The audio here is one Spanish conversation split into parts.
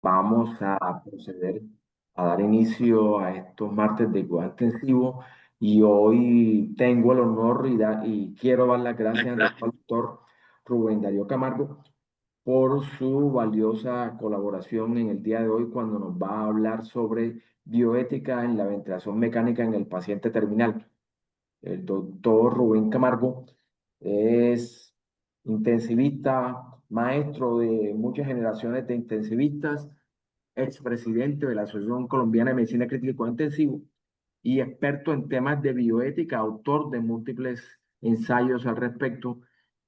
Vamos a proceder a dar inicio a estos martes de cuidado intensivo y hoy tengo el honor y quiero dar las gracias al doctor Rubén Darío Camargo por su valiosa colaboración en el día de hoy cuando nos va a hablar sobre bioética en la ventilación mecánica en el paciente terminal. El doctor Rubén Camargo es intensivista, maestro de muchas generaciones de intensivistas, expresidente de la Asociación Colombiana de Medicina Crítica y Cuidado Intensivo y experto en temas de bioética, autor de múltiples ensayos al respecto,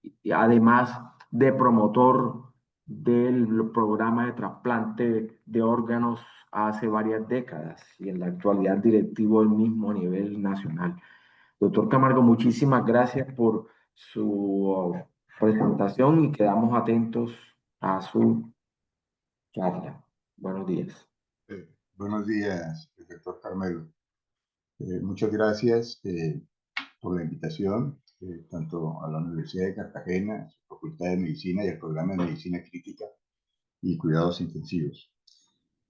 y además de promotor del programa de trasplante de órganos hace varias décadas y en la actualidad directivo del mismo a nivel nacional. Doctor Camargo, muchísimas gracias por su presentación y quedamos atentos a su charla. Buenos días. Buenos días, doctor Carmelo. Muchas gracias por la invitación, tanto a la Universidad de Cartagena, a su Facultad de Medicina y al programa de Medicina Crítica y Cuidados Intensivos.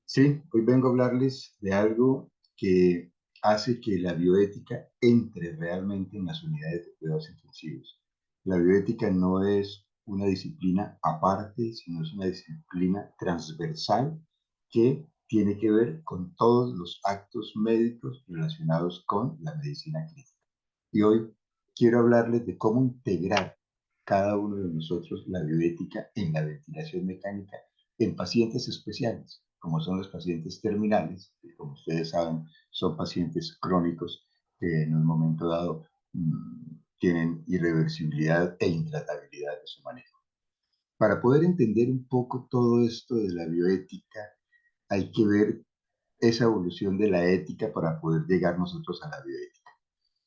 Sí, hoy vengo a hablarles de algo que hace que la bioética entre realmente en las unidades de cuidados intensivos. La bioética no es una disciplina aparte, sino es una disciplina transversal que tiene que ver con todos los actos médicos relacionados con la medicina clínica. Y hoy quiero hablarles de cómo integrar cada uno de nosotros la bioética en la ventilación mecánica en pacientes especiales, como son los pacientes terminales, que como ustedes saben son pacientes crónicos que en un momento dado tienen irreversibilidad e intratabilidad de su manejo. Para poder entender un poco todo esto de la bioética, hay que ver esa evolución de la ética para poder llegar nosotros a la bioética.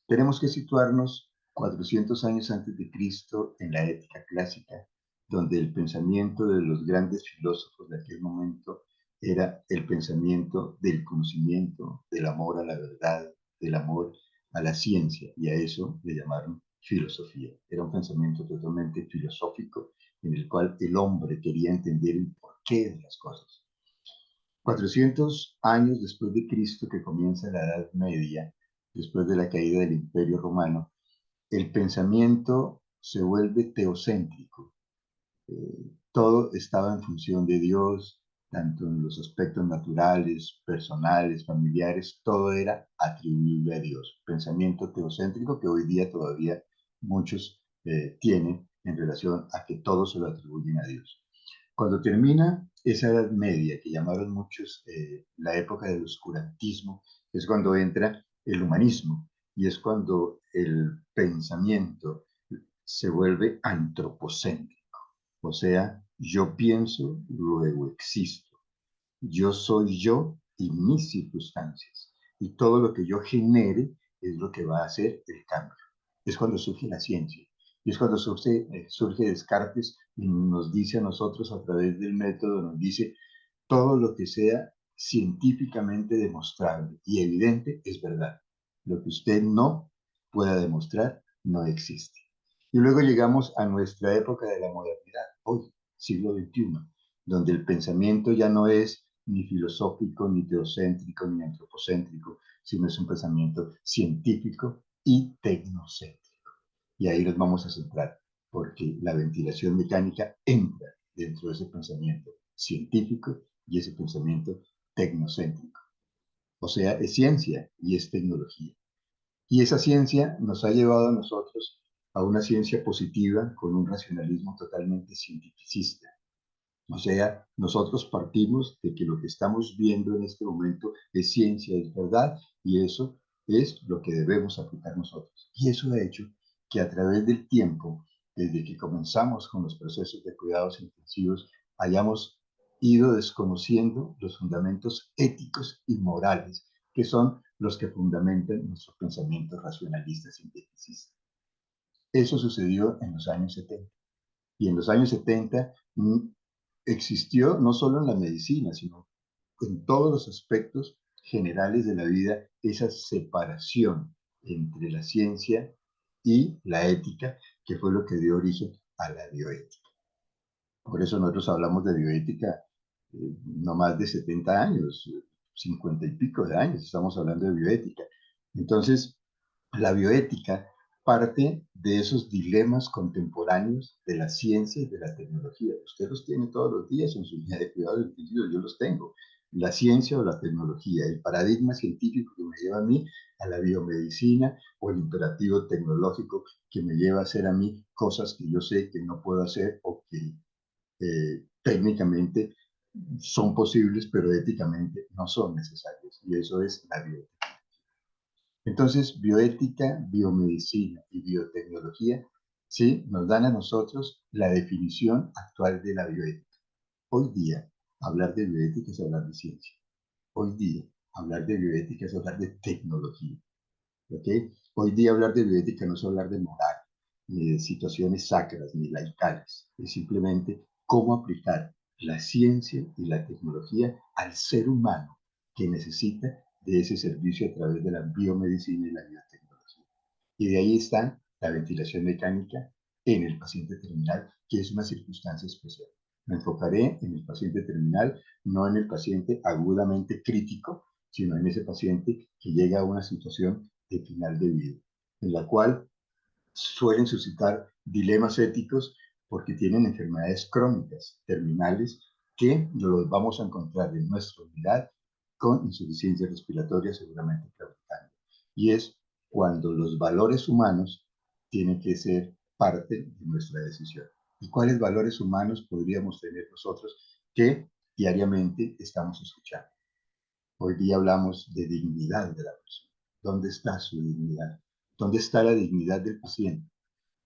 Tenemos que situarnos 400 años antes de Cristo en la ética clásica, donde el pensamiento de los grandes filósofos de aquel momento era el pensamiento del conocimiento, del amor a la verdad, del amor a la ciencia, y a eso le llamaron filosofía. Era un pensamiento totalmente filosófico en el cual el hombre quería entender el porqué de las cosas. 400 años después de Cristo, que comienza la Edad Media, después de la caída del Imperio Romano, el pensamiento se vuelve teocéntrico. Todo estaba en función de Dios, tanto en los aspectos naturales, personales, familiares, todo era atribuible a Dios. Pensamiento teocéntrico que hoy día todavía muchos tienen en relación a que todo se lo atribuyen a Dios. Cuando termina esa Edad Media, que llamaron muchos la época del oscurantismo, es cuando entra el humanismo y es cuando el pensamiento se vuelve antropocéntrico. O sea, yo pienso, luego existo. Yo soy yo y mis circunstancias. Y todo lo que yo genere es lo que va a hacer el cambio. Es cuando surge la ciencia. Y es cuando surge Descartes y nos dice a nosotros a través del método, nos dice, todo lo que sea científicamente demostrable y evidente es verdad. Lo que usted no pueda demostrar no existe. Y luego llegamos a nuestra época de la modernidad, hoy, siglo XXI, donde el pensamiento ya no es ni filosófico, ni teocéntrico, ni antropocéntrico, sino es un pensamiento científico y tecnocéntrico. Y ahí nos vamos a centrar, porque la ventilación mecánica entra dentro de ese pensamiento científico y ese pensamiento tecnocéntrico. O sea, es ciencia y es tecnología. Y esa ciencia nos ha llevado a nosotros a una ciencia positiva con un racionalismo totalmente cientificista. O sea, nosotros partimos de que lo que estamos viendo en este momento es ciencia, es verdad, y eso es lo que debemos aplicar nosotros. Y eso ha hecho que a través del tiempo, desde que comenzamos con los procesos de cuidados intensivos, hayamos ido desconociendo los fundamentos éticos y morales, que son los que fundamentan nuestros pensamientos racionalistas y cientificistas. Eso sucedió en los años 70. Y en los años 70 existió no solo en la medicina, sino en todos los aspectos generales de la vida esa separación entre la ciencia y la ética, que fue lo que dio origen a la bioética. Por eso nosotros hablamos de bioética no más de 70 años, 50 y pico de años, estamos hablando de bioética. Entonces, la bioética parte de esos dilemas contemporáneos de la ciencia y de la tecnología. Usted los tiene todos los días en su línea de cuidados intensivos, yo los tengo. La ciencia o la tecnología, el paradigma científico que me lleva a mí a la biomedicina o el imperativo tecnológico que me lleva a hacer a mí cosas que yo sé que no puedo hacer o que técnicamente son posibles, pero éticamente no son necesarias. Y eso es la bioética. Entonces, bioética, biomedicina y biotecnología, sí, nos dan a nosotros la definición actual de la bioética. Hoy día, hablar de bioética es hablar de ciencia. Hoy día, hablar de bioética es hablar de tecnología. ¿Ok? Hoy día hablar de bioética no es hablar de moral, ni de situaciones sacras, ni laicales. Es simplemente cómo aplicar la ciencia y la tecnología al ser humano que necesita de ese servicio a través de la biomedicina y la biotecnología. Y de ahí está la ventilación mecánica en el paciente terminal, que es una circunstancia especial. Me enfocaré en el paciente terminal, no en el paciente agudamente crítico, sino en ese paciente que llega a una situación de final de vida, en la cual suelen suscitar dilemas éticos porque tienen enfermedades crónicas, terminales, que los vamos a encontrar en nuestra unidad con insuficiencia respiratoria seguramente claudicante. Y es cuando los valores humanos tienen que ser parte de nuestra decisión. ¿Y cuáles valores humanos podríamos tener nosotros que diariamente estamos escuchando? Hoy día hablamos de dignidad de la persona. ¿Dónde está su dignidad? ¿Dónde está la dignidad del paciente?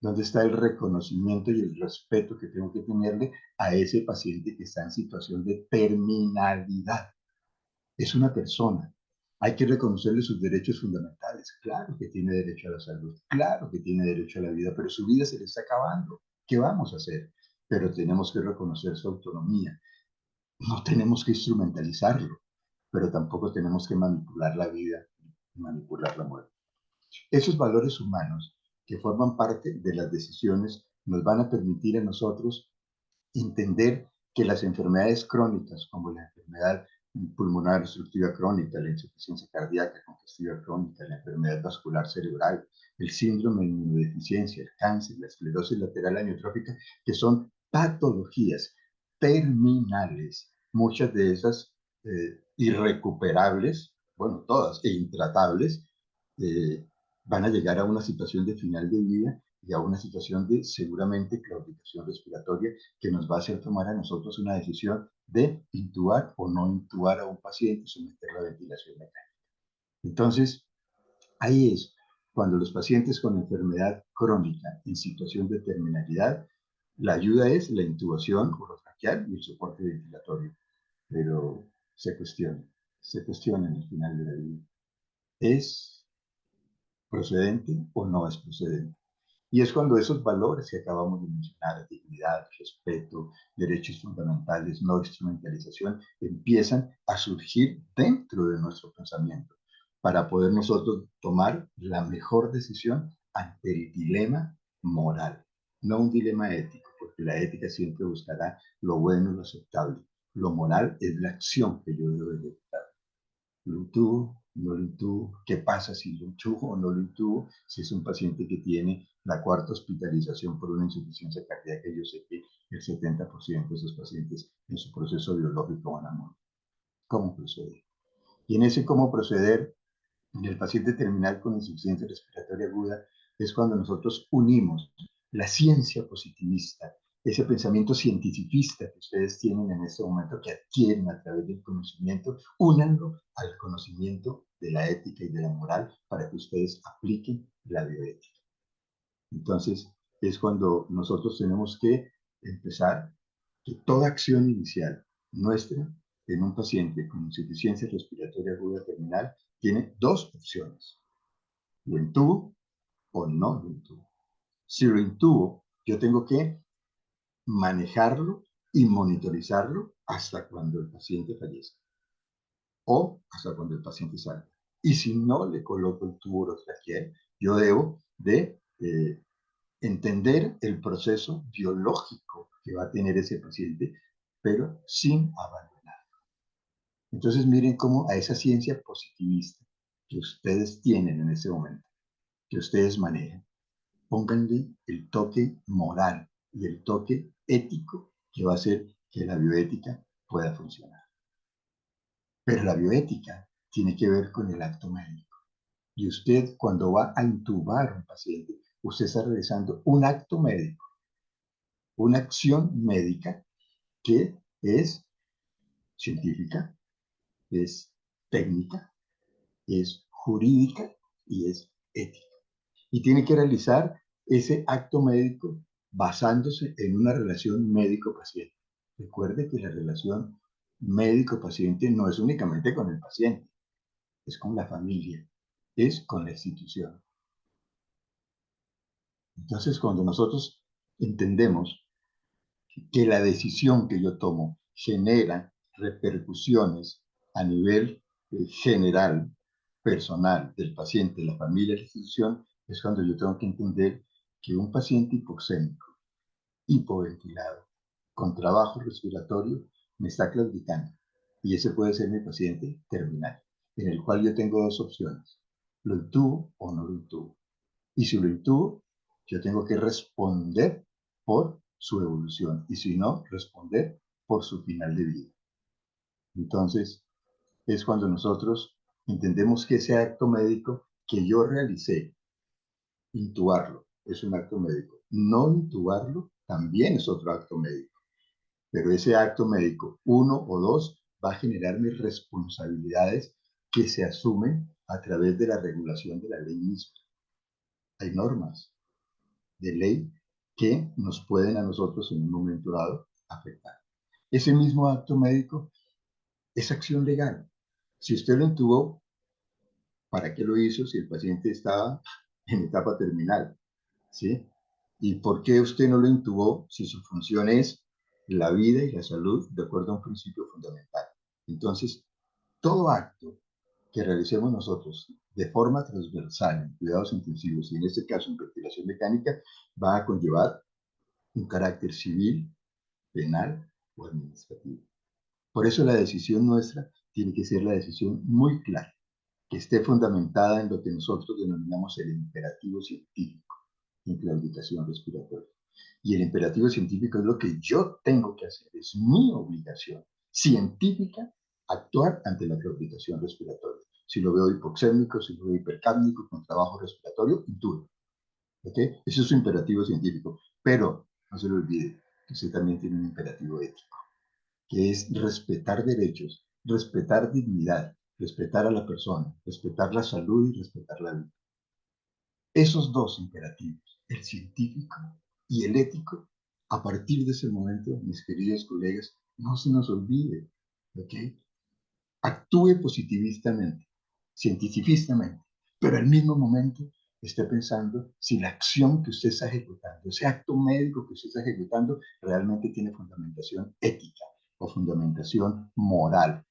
¿Dónde está el reconocimiento y el respeto que tengo que tenerle a ese paciente que está en situación de terminalidad? Es una persona. Hay que reconocerle sus derechos fundamentales. Claro que tiene derecho a la salud, claro que tiene derecho a la vida, pero su vida se le está acabando. ¿Qué vamos a hacer? Pero tenemos que reconocer su autonomía. No tenemos que instrumentalizarlo, pero tampoco tenemos que manipular la vida y manipular la muerte. Esos valores humanos que forman parte de las decisiones nos van a permitir a nosotros entender que las enfermedades crónicas, como la enfermedad pulmonar obstructiva crónica, la insuficiencia cardíaca congestiva crónica, la enfermedad vascular cerebral, el síndrome de inmunodeficiencia, el cáncer, la esclerosis lateral amiotrófica, que son patologías terminales, muchas de esas irrecuperables, bueno, todas, e intratables, eh, van a llegar a una situación de final de vida y a una situación de seguramente claudicación respiratoria que nos va a hacer tomar a nosotros una decisión de intubar o no intubar a un paciente, someterlo a ventilación mecánica. Entonces, ahí es cuando los pacientes con enfermedad crónica en situación de terminalidad, la ayuda es la intubación orotraqueal y el soporte ventilatorio, pero se cuestiona en el final de la vida. ¿Es procedente o no es procedente? Y es cuando esos valores que acabamos de mencionar, dignidad, respeto, derechos fundamentales, no instrumentalización, empiezan a surgir dentro de nuestro pensamiento para poder nosotros tomar la mejor decisión ante el dilema moral, no un dilema ético, porque la ética siempre buscará lo bueno y lo aceptable. Lo moral es la acción que yo debo ejecutar. ¿Lo intubo? ¿No lo intubo? ¿Qué pasa si lo intubo o no lo intubo? Si es un paciente que tiene la cuarta hospitalización por una insuficiencia cardíaca, yo sé que el 70% de esos pacientes en su proceso biológico van a morir. ¿Cómo proceder? Y en ese cómo proceder, en el paciente terminal con insuficiencia respiratoria aguda, es cuando nosotros unimos la ciencia positivista, ese pensamiento cientificista que ustedes tienen en este momento, que adquieren a través del conocimiento, únanlo al conocimiento de la ética y de la moral para que ustedes apliquen la bioética. Entonces, es cuando nosotros tenemos que empezar que toda acción inicial nuestra en un paciente con insuficiencia respiratoria aguda terminal tiene dos opciones. Lo intubo o no lo intubo. Si lo intubo, yo tengo que manejarlo y monitorizarlo hasta cuando el paciente fallezca o hasta cuando el paciente salga. Y si no le coloco el tubo orotraqueal, yo debo de entender el proceso biológico que va a tener ese paciente, pero sin abandonar Entonces miren cómo a esa ciencia positivista que ustedes tienen en ese momento, que ustedes manejan, pónganle el toque moral y el toque ético que va a hacer que la bioética pueda funcionar. Pero la bioética tiene que ver con el acto médico. Y usted, cuando va a intubar a un paciente, usted está realizando un acto médico, una acción médica que es científica, es técnica, es jurídica y es ética. Y tiene que realizar ese acto médico basándose en una relación médico-paciente. Recuerde que la relación médico-paciente no es únicamente con el paciente, es con la familia, es con la institución. Entonces, cuando nosotros entendemos que la decisión que yo tomo genera repercusiones a nivel general, personal, del paciente, de la familia, de la institución, es cuando yo tengo que entender que un paciente hipoxémico, hipoventilado, con trabajo respiratorio, me está claudicando. Y ese puede ser mi paciente terminal, en el cual yo tengo dos opciones. ¿Lo intubo o no lo intubo? Y si lo intubo, yo tengo que responder por su evolución. Y si no, responder por su final de vida. Entonces, es cuando nosotros entendemos que ese acto médico que yo realicé, intubarlo, es un acto médico. No intubarlo también es otro acto médico. Pero ese acto médico, uno o dos, va a generar mis responsabilidades que se asumen a través de la regulación de la ley misma. Hay normas de ley que nos pueden a nosotros en un momento dado afectar. Ese mismo acto médico es acción legal. Si usted lo intubó, ¿para qué lo hizo si el paciente estaba en etapa terminal? ¿Sí? ¿Y por qué usted no lo intubó si su función es la vida y la salud de acuerdo a un principio fundamental? Entonces, todo acto que realicemos nosotros de forma transversal en cuidados intensivos y en este caso en ventilación mecánica va a conllevar un carácter civil, penal o administrativo. Por eso la decisión nuestra tiene que ser la decisión muy clara, que esté fundamentada en lo que nosotros denominamos el imperativo científico en claudicación respiratoria. Y el imperativo científico es lo que yo tengo que hacer, es mi obligación científica actuar ante la claudicación respiratoria. Si lo veo hipoxémico, si lo veo hipercápnico, con trabajo respiratorio, intuyo. ¿Okay? Eso es su imperativo científico. Pero no se le olvide que usted también tiene un imperativo ético, que es respetar derechos, respetar dignidad, respetar a la persona, respetar la salud y respetar la vida. Esos dos imperativos, el científico y el ético, a partir de ese momento, mis queridos colegas, no se nos olvide, ¿ok? Actúe positivistamente, cientificistamente, pero al mismo momento esté pensando si la acción que usted está ejecutando, ese acto médico que usted está ejecutando, realmente tiene fundamentación ética o fundamentación moral,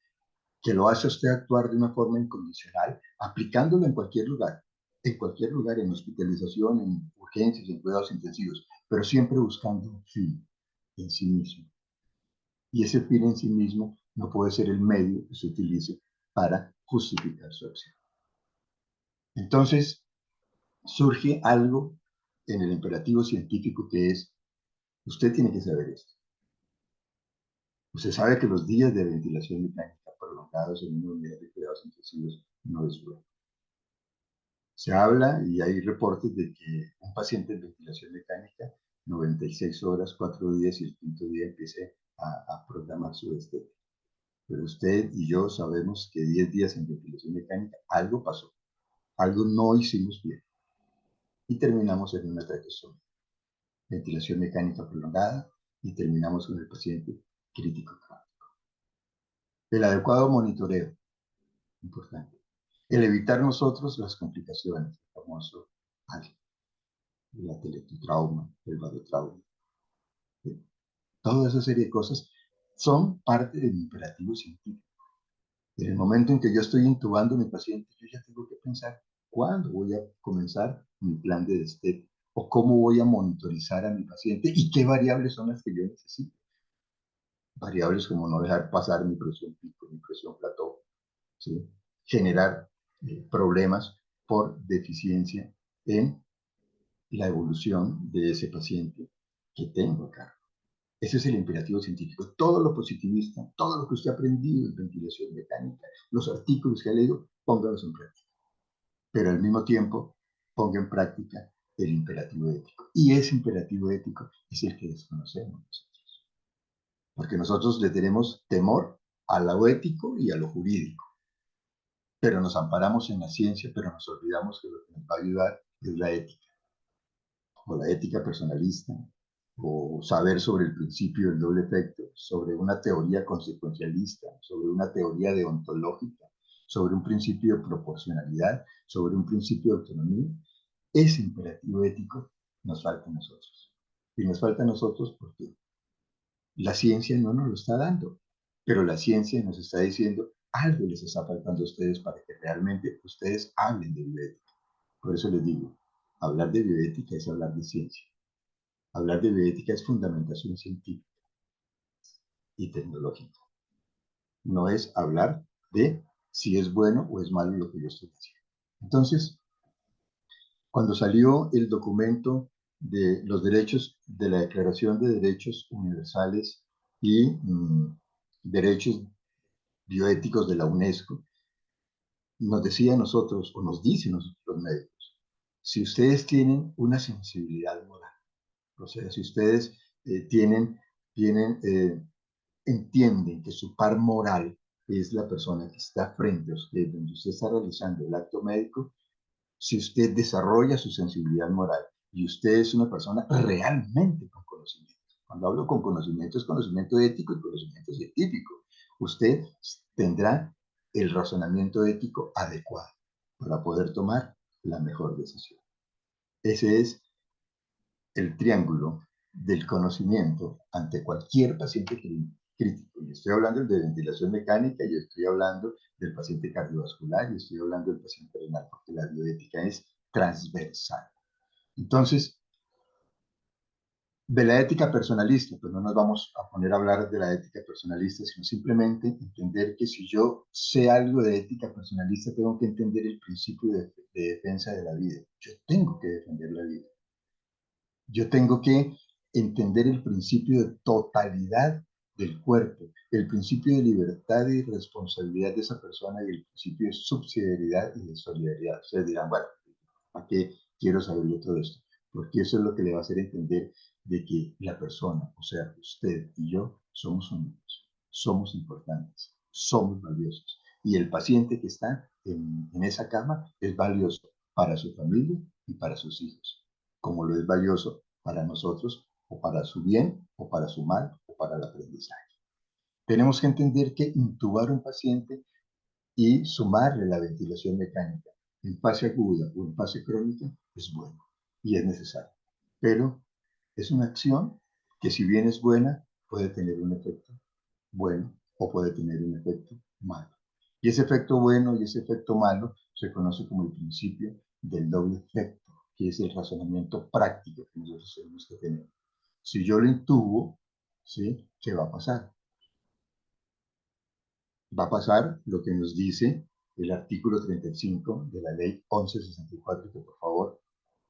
que lo hace usted actuar de una forma incondicional, aplicándolo en cualquier lugar, en hospitalización, en urgencias, en cuidados intensivos, pero siempre buscando un fin en sí mismo. Y ese fin en sí mismo no puede ser el medio que se utilice para justificar su acción. Entonces, surge algo en el imperativo científico que es, usted tiene que saber esto. Usted sabe que los días de ventilación mecánica prolongados en una unidad de cuidados intensivos no es bueno. Se habla y hay reportes de que un paciente en ventilación mecánica, 96 horas, 4 días y el quinto día empiece a programar su destete. Pero usted y yo sabemos que 10 días en ventilación mecánica algo pasó, algo no hicimos bien y terminamos en una traqueostomía, ventilación mecánica prolongada y terminamos con el paciente crítico crónico. El adecuado monitoreo, importante. El evitar nosotros las complicaciones, el famoso ALI, el atelectotrauma, el barotrauma. Toda esa serie de cosas son parte del imperativo científico. En el momento en que yo estoy intubando a mi paciente, yo ya tengo que pensar cuándo voy a comenzar mi plan de destete o cómo voy a monitorizar a mi paciente y qué variables son las que yo necesito. Variables como no dejar pasar mi presión pico, mi presión plató ¿sí? Generar problemas por deficiencia en la evolución de ese paciente que tengo acá. Ese es el imperativo científico. Todo lo positivista, todo lo que usted ha aprendido en ventilación mecánica, los artículos que ha leído, póngalos en práctica. Pero al mismo tiempo, ponga en práctica el imperativo ético. Y ese imperativo ético es el que desconocemos nosotros. Porque nosotros le tenemos temor a lo ético y a lo jurídico. Pero nos amparamos en la ciencia, pero nos olvidamos que lo que nos va a ayudar es la ética. O la ética personalista, o saber sobre el principio del doble efecto, sobre una teoría consecuencialista, sobre una teoría deontológica, sobre un principio de proporcionalidad, sobre un principio de autonomía. Ese imperativo ético nos falta a nosotros. Y nos falta a nosotros porque la ciencia no nos lo está dando, pero la ciencia nos está diciendo algo les está faltando a ustedes para que realmente ustedes hablen de bioética. Por eso les digo, hablar de bioética es hablar de ciencia. Hablar de bioética es fundamentación científica y tecnológica. No es hablar de si es bueno o es malo lo que yo estoy haciendo. Entonces, cuando salió el documento de los derechos, de la Declaración de Derechos Universales y Derechos Bioéticos de la UNESCO, nos decía a nosotros, o nos dice a nosotros los médicos, si ustedes tienen una sensibilidad moral, o sea, si ustedes entienden que su par moral es la persona que está frente a usted, donde usted está realizando el acto médico, si usted desarrolla su sensibilidad moral y usted es una persona realmente con conocimiento. Cuando hablo con conocimiento es conocimiento ético y conocimiento científico. Usted tendrá el razonamiento ético adecuado para poder tomar la mejor decisión. Ese es el triángulo del conocimiento ante cualquier paciente crítico. Y estoy hablando de ventilación mecánica, y estoy hablando del paciente cardiovascular, y estoy hablando del paciente renal, porque la bioética es transversal. Entonces, de la ética personalista, pues no nos vamos a poner a hablar de la ética personalista, sino simplemente entender que si yo sé algo de ética personalista, tengo que entender el principio de defensa de la vida. Yo tengo que defender la vida. Yo tengo que entender el principio de totalidad del cuerpo, el principio de libertad y responsabilidad de esa persona y el principio de subsidiariedad y de solidaridad. Ustedes dirán, bueno, ¿para qué quiero saber yo todo esto? Porque eso es lo que le va a hacer entender de que la persona, o sea, usted y yo, somos únicos, somos importantes, somos valiosos. Y el paciente que está en esa cama es valioso para su familia y para sus hijos, como lo es valioso para nosotros, o para su bien, o para su mal, o para el aprendizaje. Tenemos que entender que intubar a un paciente y sumarle la ventilación mecánica en fase aguda o en fase crónica es bueno y es necesario. Pero es una acción que, si bien es buena, puede tener un efecto bueno o puede tener un efecto malo. Y ese efecto bueno y ese efecto malo se conoce como el principio del doble efecto, que es el razonamiento práctico que nosotros tenemos que tener. Si yo lo intubo, ¿sí? ¿Qué va a pasar? Va a pasar lo que nos dice el artículo 35 de la ley 1164, que por favor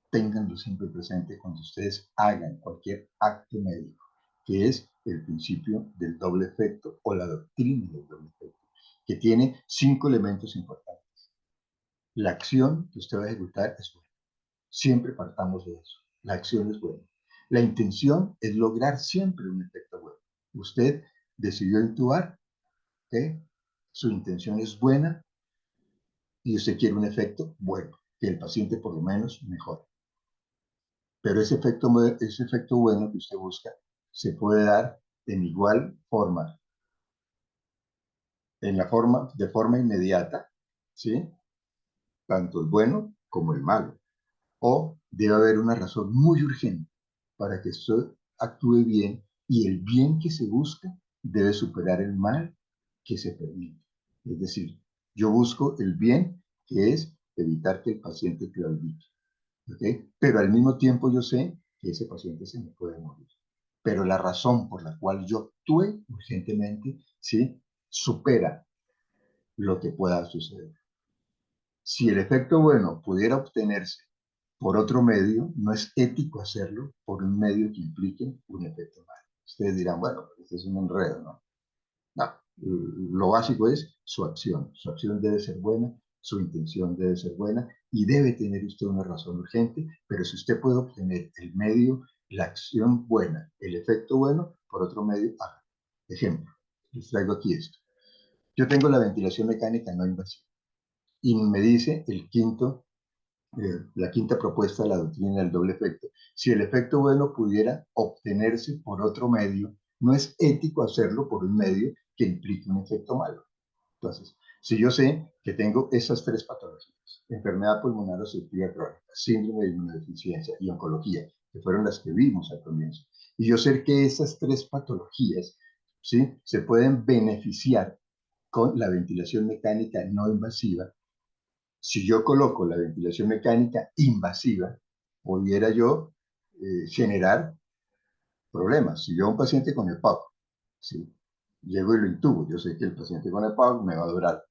ténganlo siempre presente cuando ustedes hagan cualquier acto médico, que es el principio del doble efecto o la doctrina del doble efecto, que tiene 5 elementos importantes. La acción que usted va a ejecutar es buena. Siempre partamos de eso. La acción es buena. La intención es lograr siempre un efecto bueno. Usted decidió intubar, ¿ok? Su intención es buena y usted quiere un efecto bueno, que el paciente por lo menos mejore. Pero ese efecto bueno que usted busca se puede dar en igual forma, de forma inmediata, ¿sí? Tanto el bueno como el malo. O debe haber una razón muy urgente para que esto actúe bien, y el bien que se busca debe superar el mal que se permite. Es decir, yo busco el bien, que es evitar que el paciente claudique, ¿okay? Pero al mismo tiempo yo sé que ese paciente se me puede morir. Pero la razón por la cual yo actúe urgentemente, ¿sí? Supera lo que pueda suceder. Si el efecto bueno pudiera obtenerse por otro medio, no es ético hacerlo por un medio que implique un efecto malo. Ustedes dirán, bueno, pues este es un enredo, ¿no? No, lo básico es su acción. Su acción debe ser buena, su intención debe ser buena y debe tener usted una razón urgente, pero si usted puede obtener el medio, la acción buena, el efecto bueno, por otro medio, haga. Ejemplo, les traigo aquí esto. Yo tengo la ventilación mecánica no invasiva y me dice la quinta propuesta de la doctrina del doble efecto. Si el efecto bueno pudiera obtenerse por otro medio, no es ético hacerlo por un medio que implique un efecto malo. Entonces, si yo sé que tengo esas tres patologías, enfermedad pulmonar obstructiva crónica, síndrome de inmunodeficiencia y oncología, que fueron las que vimos al comienzo, y yo sé que esas tres patologías, ¿sí?, se pueden beneficiar con la ventilación mecánica no invasiva. Si yo coloco la ventilación mecánica invasiva, pudiera yo generar problemas. Si yo a un paciente con EPOC, ¿sí?, llego y lo intubo, yo sé que el paciente con EPOC me va a durar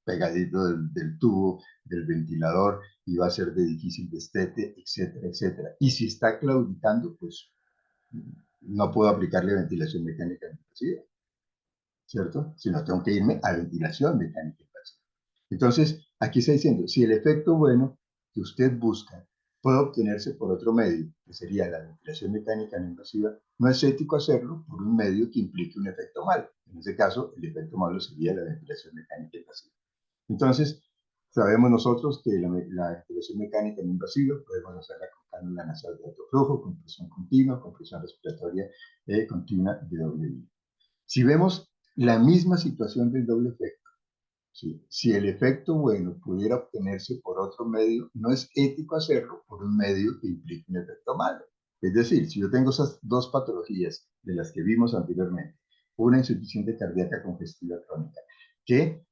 pegadito del tubo, del ventilador, y va a ser de difícil destete, etcétera, etcétera. Y si está claudicando, pues no puedo aplicarle ventilación mecánica invasiva, ¿cierto? Sino tengo que irme a ventilación mecánica invasiva. Entonces, aquí está diciendo, si el efecto bueno que usted busca puede obtenerse por otro medio, que sería la ventilación mecánica no invasiva, no es ético hacerlo por un medio que implique un efecto malo. En este caso, el efecto malo sería la ventilación mecánica invasiva. Entonces, sabemos nosotros que la ventilación mecánica no invasiva podemos hacerla con cánula nasal de alto flujo, con presión continua, con presión respiratoria continua de doble vía. Si vemos la misma situación del doble efecto, ¿sí?, si el efecto bueno pudiera obtenerse por otro medio, no es ético hacerlo por un medio que implique un efecto malo. Es decir, si yo tengo esas dos patologías de las que vimos anteriormente, una insuficiencia cardíaca congestiva crónica, que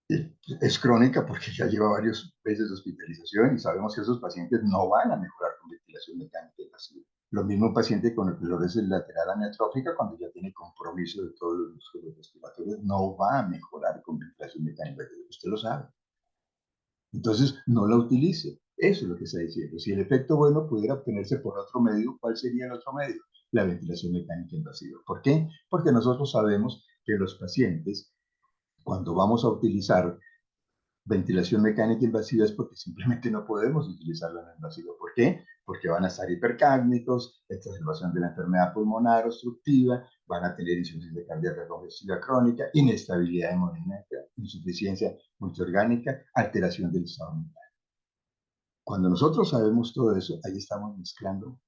es crónica porque ya lleva varios meses de hospitalización y sabemos que esos pacientes no van a mejorar con ventilación mecánica invasiva. Lo mismo un paciente con esclerosis lateral amiotrófica, cuando ya tiene compromiso de todos los músculos respiratorios, no va a mejorar con ventilación mecánica invasiva. Usted lo sabe. Entonces, no la utilice. Eso es lo que está diciendo. Si el efecto bueno pudiera obtenerse por otro medio, ¿cuál sería el otro medio? La ventilación mecánica invasiva. ¿Por qué? Porque nosotros sabemos que los pacientes, cuando vamos a utilizar ventilación mecánica invasiva, es porque simplemente no podemos utilizarla en invasivo. ¿Por qué? Porque van a estar hipercágnicos, exacerbación de la enfermedad pulmonar obstructiva, van a tener insuficiencia cardíaca congestiva crónica, inestabilidad hemodinámica, insuficiencia multiorgánica, alteración del estado mental. Cuando nosotros sabemos todo eso, ahí estamos mezclando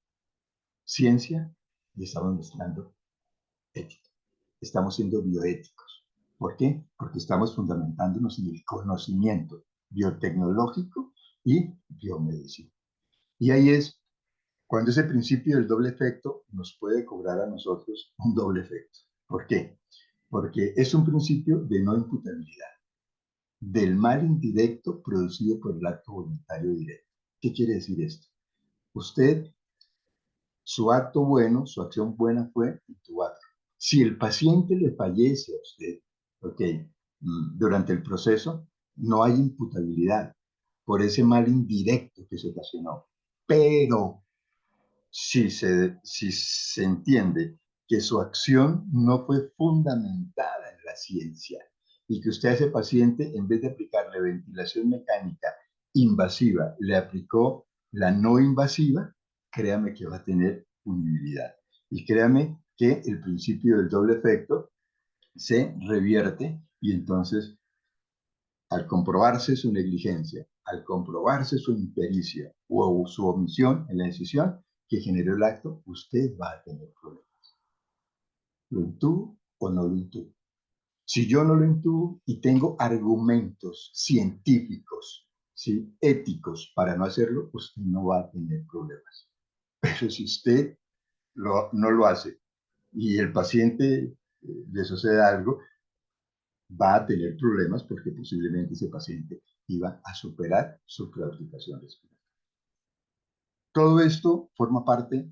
ciencia y estamos mezclando ética. Estamos siendo bioéticos. ¿Por qué? Porque estamos fundamentándonos en el conocimiento biotecnológico y biomedicina. Y ahí es cuando ese principio del doble efecto nos puede cobrar a nosotros un doble efecto. ¿Por qué? Porque es un principio de no imputabilidad, del mal indirecto producido por el acto voluntario directo. ¿Qué quiere decir esto? Usted, su acto bueno, su acción buena fue intubar. Si el paciente le fallece a usted, ok, durante el proceso, no hay imputabilidad por ese mal indirecto que se ocasionó. Pero si se entiende que su acción no fue fundamentada en la ciencia y que usted a ese paciente, en vez de aplicarle ventilación mecánica invasiva, le aplicó la no invasiva, créame que va a tener punibilidad. Y créame que el principio del doble efecto se revierte y entonces, al comprobarse su negligencia, al comprobarse su impericia o su omisión en la decisión que generó el acto, usted va a tener problemas. ¿Lo intubo o no lo intubo? Si yo no lo intubo y tengo argumentos científicos, ¿sí?, éticos para no hacerlo, usted no va a tener problemas. Pero si usted no lo hace y el paciente le sucede algo, va a tener problemas porque posiblemente ese paciente iba a superar su claudicación respiratoria. Todo esto forma parte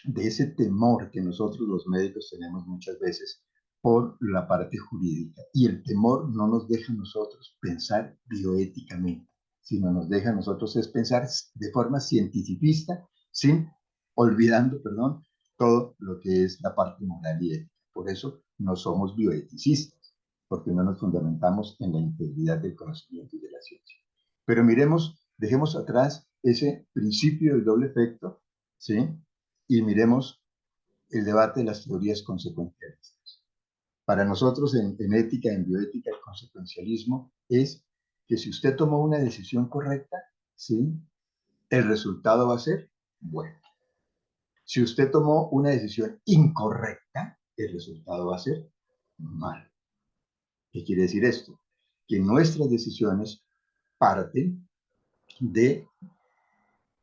de ese temor que nosotros los médicos tenemos muchas veces por la parte jurídica. Y el temor no nos deja a nosotros pensar bioéticamente, sino nos deja a nosotros es pensar de forma cientificista, sin olvidando, perdón, todo lo que es la parte moral y ética. Por eso no somos bioeticistas, porque no nos fundamentamos en la integridad del conocimiento y de la ciencia. Pero miremos, dejemos atrás ese principio del doble efecto, ¿sí? Y miremos el debate de las teorías consecuenciales. Para nosotros en ética, en bioética, el consecuencialismo es que si usted tomó una decisión correcta, ¿sí? El resultado va a ser bueno. Si usted tomó una decisión incorrecta, el resultado va a ser mal. ¿Qué quiere decir esto? Que nuestras decisiones parten de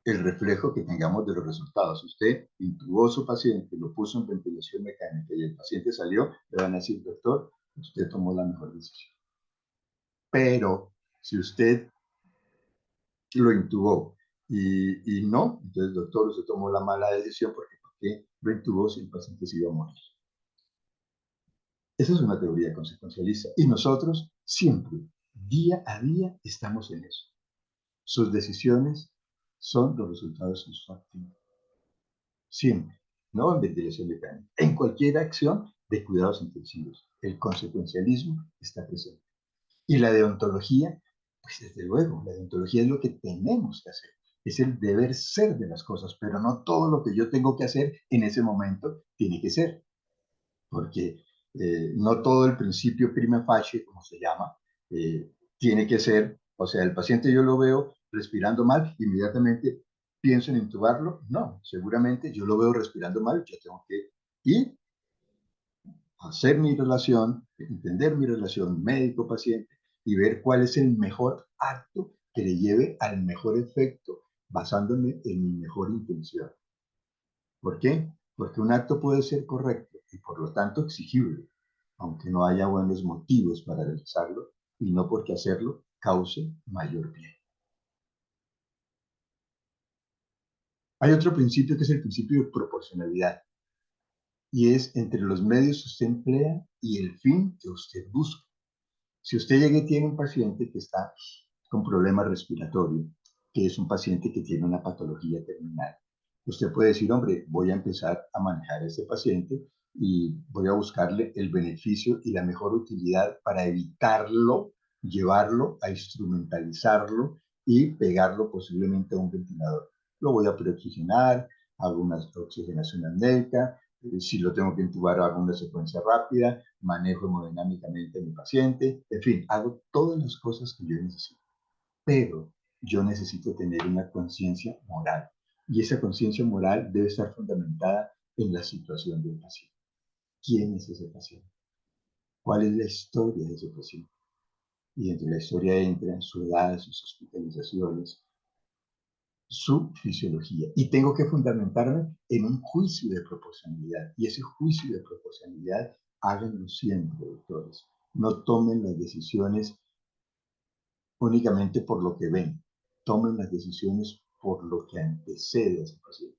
el reflejo que tengamos de los resultados. Usted intubó a su paciente, lo puso en ventilación mecánica y el paciente salió, le van a decir, doctor, usted tomó la mejor decisión. Pero si usted lo intubó y no, entonces, doctor, usted tomó la mala decisión porque ¿por qué lo intubó si el paciente se iba a morir? Esa es una teoría consecuencialista y nosotros siempre, día a día, estamos en eso. Sus decisiones son los resultados de sus acciones. Siempre, no en ventilación mecánica, en cualquier acción de cuidados intensivos. El consecuencialismo está presente. Y la deontología, pues desde luego, la deontología es lo que tenemos que hacer. Es el deber ser de las cosas, pero no todo lo que yo tengo que hacer en ese momento tiene que ser. Porque no todo el principio prima facie, como se llama, tiene que ser, o sea, el paciente yo lo veo respirando mal, inmediatamente pienso en intubarlo. No, seguramente yo lo veo respirando mal, yo tengo que ir hacer mi relación, entender mi relación médico-paciente y ver cuál es el mejor acto que le lleve al mejor efecto, basándome en mi mejor intención. ¿Por qué? Porque un acto puede ser correcto y por lo tanto exigible, aunque no haya buenos motivos para realizarlo y no porque hacerlo cause mayor bien. Hay otro principio que es el principio de proporcionalidad y es entre los medios que usted emplea y el fin que usted busca. Si usted llega y tiene un paciente que está con problema respiratorio, que es un paciente que tiene una patología terminal, usted puede decir, hombre, voy a empezar a manejar a este paciente y voy a buscarle el beneficio y la mejor utilidad para evitarlo, llevarlo a instrumentalizarlo y pegarlo posiblemente a un ventilador. Lo voy a preoxigenar, hago una oxigenación apneica, si lo tengo que intubar, hago una secuencia rápida, manejo hemodinámicamente a mi paciente, en fin, hago todas las cosas que yo necesito. Pero yo necesito tener una conciencia moral. Y esa conciencia moral debe estar fundamentada en la situación del paciente. ¿Quién es ese paciente? ¿Cuál es la historia de ese paciente? Y entre la historia entran su edad, sus hospitalizaciones, su fisiología. Y tengo que fundamentarme en un juicio de proporcionalidad. Y ese juicio de proporcionalidad, háganlo siempre, doctores. No tomen las decisiones únicamente por lo que ven. Tomen las decisiones por lo que antecede a ese paciente.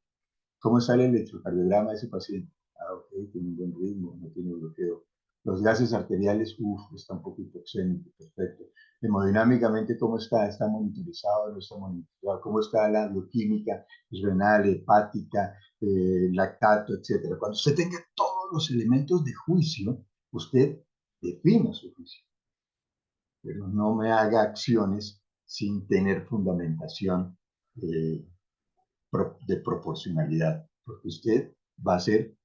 ¿Cómo sale el electrocardiograma de ese paciente? Ah, ok, tiene un buen ritmo, no tiene bloqueo. Los gases arteriales, está un poco hipoxémico, perfecto. Hemodinámicamente, ¿cómo está? ¿Está monitorizado? ¿No está monitorizado? ¿Cómo está la bioquímica renal, hepática, lactato, etcétera? Cuando usted tenga todos los elementos de juicio, usted defina su juicio, pero no me haga acciones sin tener fundamentación eh, de proporcionalidad, porque usted va a hacer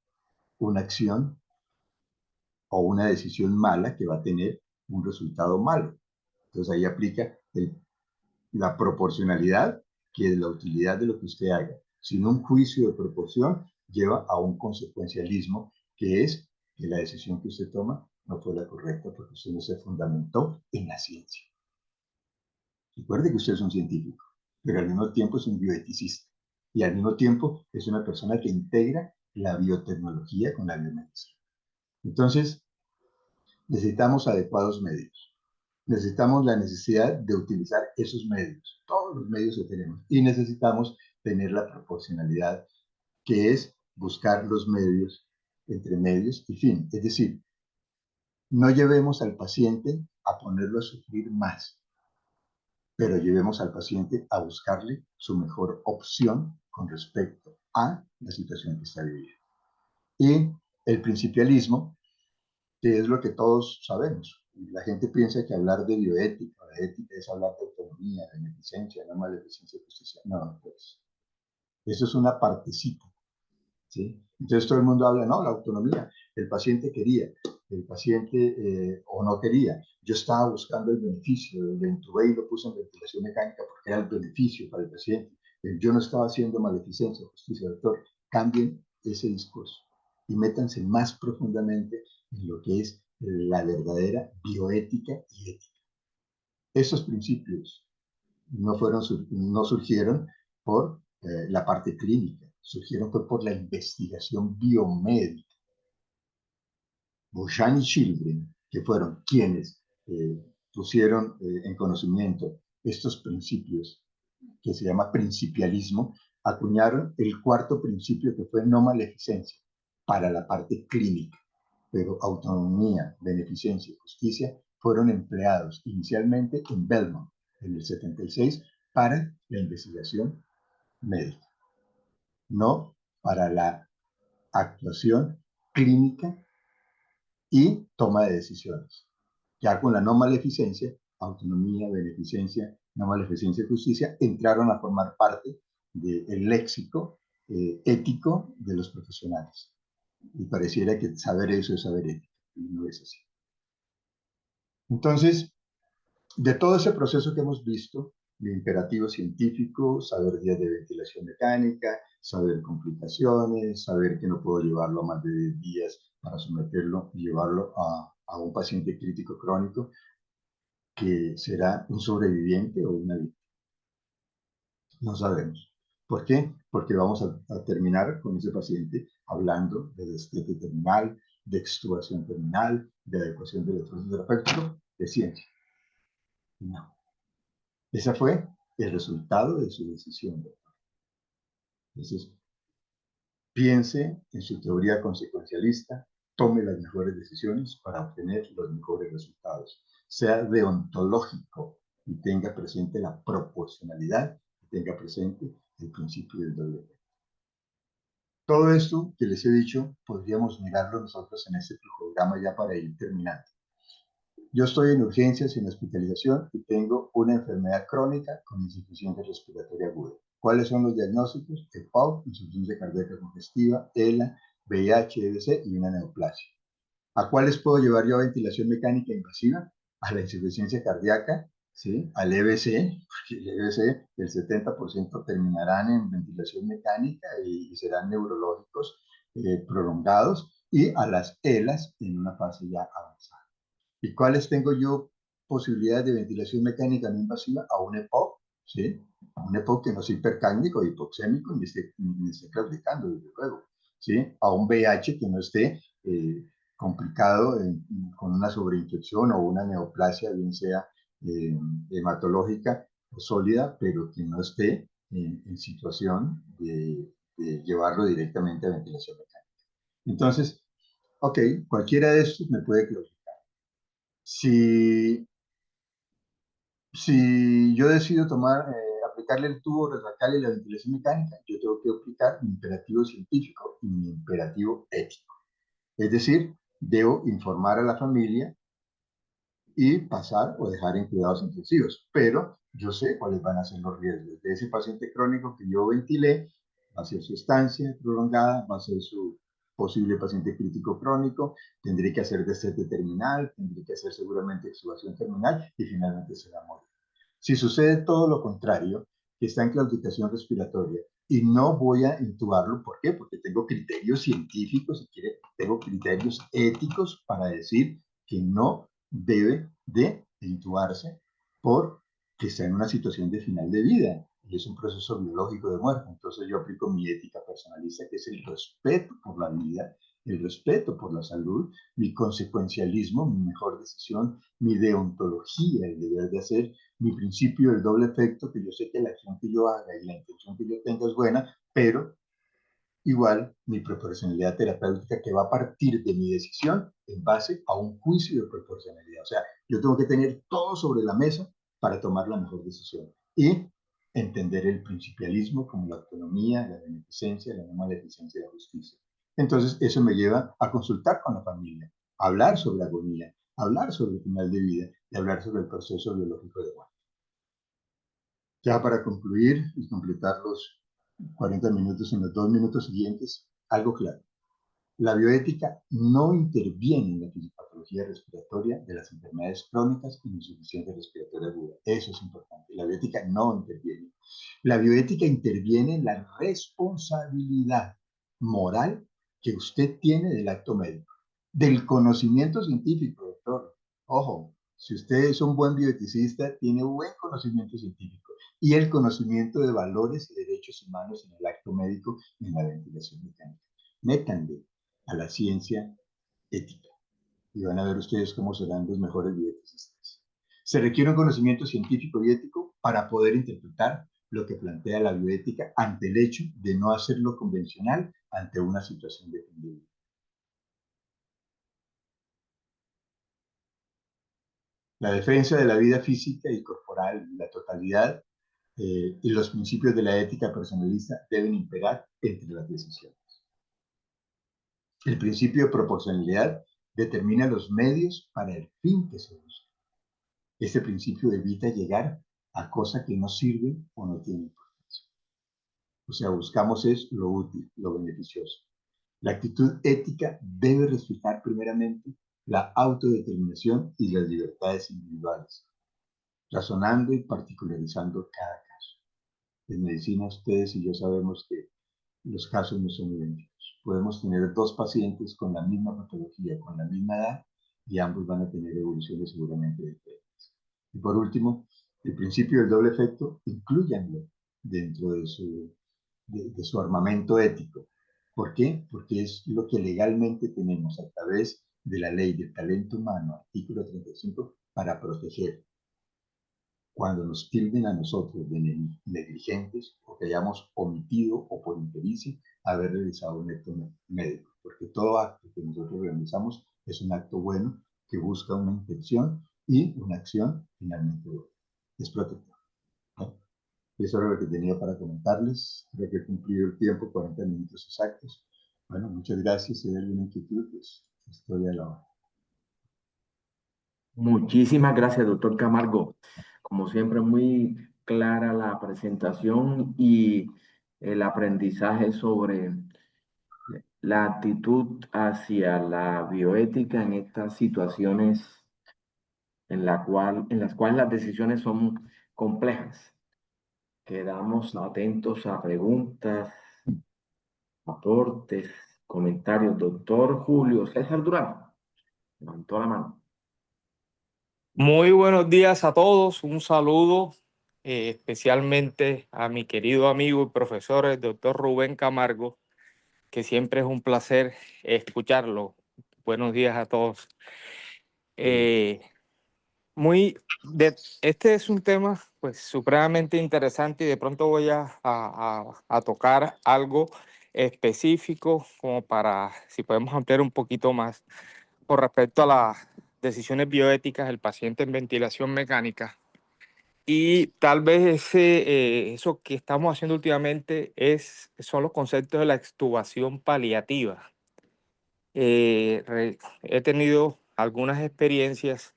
una acción o una decisión mala que va a tener un resultado malo. Entonces ahí aplica la proporcionalidad, que es la utilidad de lo que usted haga. Sin un juicio de proporción lleva a un consecuencialismo, que es que la decisión que usted toma no fue la correcta porque usted no se fundamentó en la ciencia. Recuerde que usted es un científico, pero al mismo tiempo es un bioeticista y al mismo tiempo es una persona que integra la biotecnología con la biomedicina. Entonces, necesitamos adecuados medios. Necesitamos la necesidad de utilizar esos medios, todos los medios que tenemos, y necesitamos tener la proporcionalidad, que es buscar los medios entre medios y fin. Es decir, No llevemos al paciente a ponerlo a sufrir más, pero llevemos al paciente a buscarle su mejor opción con respecto a la situación que está viviendo. Y el principialismo, que es lo que todos sabemos. La gente piensa que hablar de bioética, de ética, es hablar de autonomía, de beneficencia, no maleficencia y justicia. No, pues eso es una partecita, ¿sí? Entonces todo el mundo habla, no, la autonomía, el paciente quería, el paciente o no quería. Yo estaba buscando el beneficio, lo intubé y lo puse en ventilación mecánica porque era el beneficio para el paciente. Yo no estaba haciendo maleficencia, justicia, doctor. Cambien ese discurso y métanse más profundamente en lo que es la verdadera bioética y ética. Esos principios no surgieron por la parte clínica, surgieron por la investigación biomédica. Bouchan y Children, que fueron quienes pusieron en conocimiento estos principios, que se llama principialismo, acuñaron el cuarto principio, que fue no maleficencia, para la parte clínica. Pero autonomía, beneficencia y justicia fueron empleados inicialmente en Belmont, en el 76, para la investigación médica, no para la actuación clínica y toma de decisiones. Ya con la no maleficencia, autonomía, beneficencia, no maleficencia y justicia entraron a formar parte del léxico ético de los profesionales. Y pareciera que saber eso es saber ética, y no es así. Entonces, de todo ese proceso que hemos visto, de imperativo científico, saber días de ventilación mecánica, saber complicaciones, saber que no puedo llevarlo a más de 10 días para someterlo y llevarlo a un paciente crítico crónico, que será un sobreviviente o una víctima. No sabemos. ¿Por qué? Porque vamos a terminar con ese paciente hablando de destete terminal, de extubación terminal, de adecuación del esfuerzo terapéutico, de ciencia. No. Ese fue el resultado de su decisión. Entonces, piense en su teoría consecuencialista, tome las mejores decisiones para obtener los mejores resultados. Sea deontológico y tenga presente la proporcionalidad y tenga presente el principio del doble efecto. Todo esto que les he dicho, podríamos mirarlo nosotros en este programa ya para ir terminando. Yo estoy en urgencias y en hospitalización y tengo una enfermedad crónica con insuficiencia respiratoria aguda. ¿Cuáles son los diagnósticos? EPOC, insuficiencia cardíaca congestiva, ELA, VIH, EBC y una neoplasia. ¿A cuáles puedo llevar yo a ventilación mecánica invasiva? A la insuficiencia cardíaca, ¿sí? Al EBC, porque el EBC, el 70% terminarán en ventilación mecánica y serán neurológicos prolongados, y a las ELAs en una fase ya avanzada. ¿Y cuáles tengo yo posibilidades de ventilación mecánica no invasiva? A un EPOC, ¿sí? A un EPOC que no sea hipercándrico, hipoxémico, ni esté claudicando, desde luego, ¿sí? A un VIH que no esté complicado con una sobreinfección o una neoplasia, bien sea hematológica o sólida, pero que no esté en situación de llevarlo directamente a ventilación mecánica. Entonces, ok, cualquiera de estos me puede claudicar. Si, si yo decido aplicarle el tubo retráctil y la ventilación mecánica, yo tengo que aplicar mi imperativo científico y mi imperativo ético. Es decir, debo informar a la familia y pasar o dejar en cuidados intensivos. Pero yo sé cuáles van a ser los riesgos de ese paciente crónico que yo ventilé. Va a ser su estancia prolongada, va a ser su posible paciente crítico crónico, tendré que hacer destete terminal, tendré que hacer seguramente extubación terminal y finalmente se va a morir. Si sucede todo lo contrario, que está en claudicación respiratoria y no voy a intubarlo, ¿por qué? Porque tengo criterios científicos, si quiere, tengo criterios éticos para decir que no debe de intubarse porque está en una situación de final de vida y es un proceso biológico de muerte. Entonces yo aplico mi ética personalista, que es el respeto por la vida, el respeto por la salud, mi consecuencialismo, mi mejor decisión, mi deontología, el deber de hacer, mi principio del doble efecto, que yo sé que la acción que yo haga y la intención que yo tenga es buena, pero Igual mi proporcionalidad terapéutica que va a partir de mi decisión en base a un juicio de proporcionalidad. O sea, yo tengo que tener todo sobre la mesa para tomar la mejor decisión y entender el principialismo como la autonomía, la beneficencia, la no maleficencia y la justicia. Entonces, eso me lleva a consultar con la familia, a hablar sobre agonía, a hablar sobre el final de vida y a hablar sobre el proceso biológico de muerte. Ya para concluir y completar los 40 minutos en los 2 minutos siguientes, algo claro. La bioética no interviene en la fisiopatología respiratoria de las enfermedades crónicas y insuficiencia respiratoria aguda. Eso es importante. La bioética no interviene. La bioética interviene en la responsabilidad moral que usted tiene del acto médico, del conocimiento científico, doctor. Ojo, si usted es un buen bioeticista, tiene buen conocimiento científico y el conocimiento de valores y derechos humanos en el acto médico y en la ventilación mecánica. Métanle a la ciencia ética y van a ver ustedes cómo serán los mejores bioeticistas. Se requiere un conocimiento científico y ético para poder interpretar lo que plantea la bioética ante el hecho de no hacerlo convencional ante una situación defendida. La defensa de la vida física y corporal, la totalidad y los principios de la ética personalista deben imperar entre las decisiones. El principio de proporcionalidad determina los medios para el fin que se busca. Este principio evita llegar a cosas que no sirven o no tienen importancia. O sea, buscamos es lo útil, lo beneficioso. La actitud ética debe respetar primeramente la autodeterminación y las libertades individuales, razonando y particularizando cada caso. En medicina ustedes y yo sabemos que los casos no son idénticos. Podemos tener dos pacientes con la misma patología, con la misma edad, y ambos van a tener evoluciones seguramente diferentes. Y por último, el principio del doble efecto, incluyanlo dentro de su armamento ético. ¿Por qué? Porque es lo que legalmente tenemos a través de la ley del talento humano, artículo 35, para proteger cuando nos tilden a nosotros de negligentes o que hayamos omitido o por impericia haber realizado un acto médico. Porque todo acto que nosotros realizamos es un acto bueno que busca una intención y una acción finalmente buena. Es protector. ¿No? Eso era lo que tenía para comentarles. Creo que he cumplido el tiempo, 40 minutos exactos. Bueno, muchas gracias. Si hay alguna inquietud, pues estoy a la hora. Muchísimas gracias, doctor Camargo. Como siempre, muy clara la presentación y el aprendizaje sobre la actitud hacia la bioética en estas situaciones en las cuales las decisiones son complejas. Quedamos atentos a preguntas, aportes, comentarios. Doctor Julio César Durán, levantó la mano. Muy buenos días a todos, un saludo especialmente a mi querido amigo y profesor, el doctor Rubén Camargo, que siempre es un placer escucharlo. Buenos días a todos. Eh, este es un tema pues supremamente interesante y de pronto voy a tocar algo específico como para, si podemos ampliar un poquito más, con respecto a las decisiones bioéticas del paciente en ventilación mecánica. Y tal vez eso que estamos haciendo últimamente son los conceptos de la extubación paliativa. He tenido algunas experiencias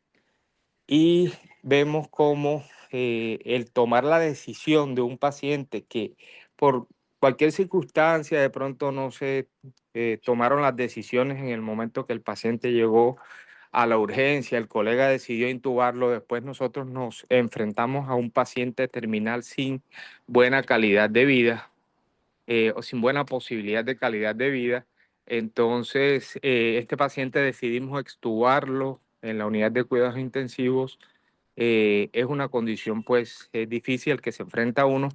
y vemos cómo el tomar la decisión de un paciente que por cualquier circunstancia de pronto no se tomaron las decisiones en el momento que el paciente llegó a la urgencia, el colega decidió intubarlo, después nosotros nos enfrentamos a un paciente terminal sin buena calidad de vida o sin buena posibilidad de calidad de vida. Entonces, este paciente decidimos extubarlo en la unidad de cuidados intensivos. Es una condición pues difícil que se enfrenta uno,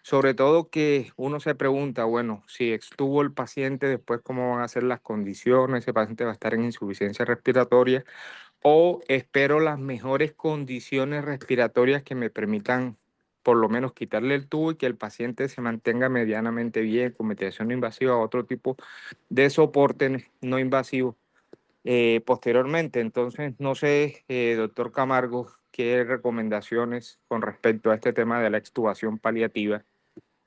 sobre todo que uno se pregunta, bueno, si extubo el paciente, después cómo van a ser las condiciones, ese paciente va a estar en insuficiencia respiratoria o espero las mejores condiciones respiratorias que me permitan por lo menos quitarle el tubo y que el paciente se mantenga medianamente bien con ventilación no invasiva o otro tipo de soporte no invasivo posteriormente. Entonces, no sé, doctor Camargo, qué recomendaciones con respecto a este tema de la extubación paliativa,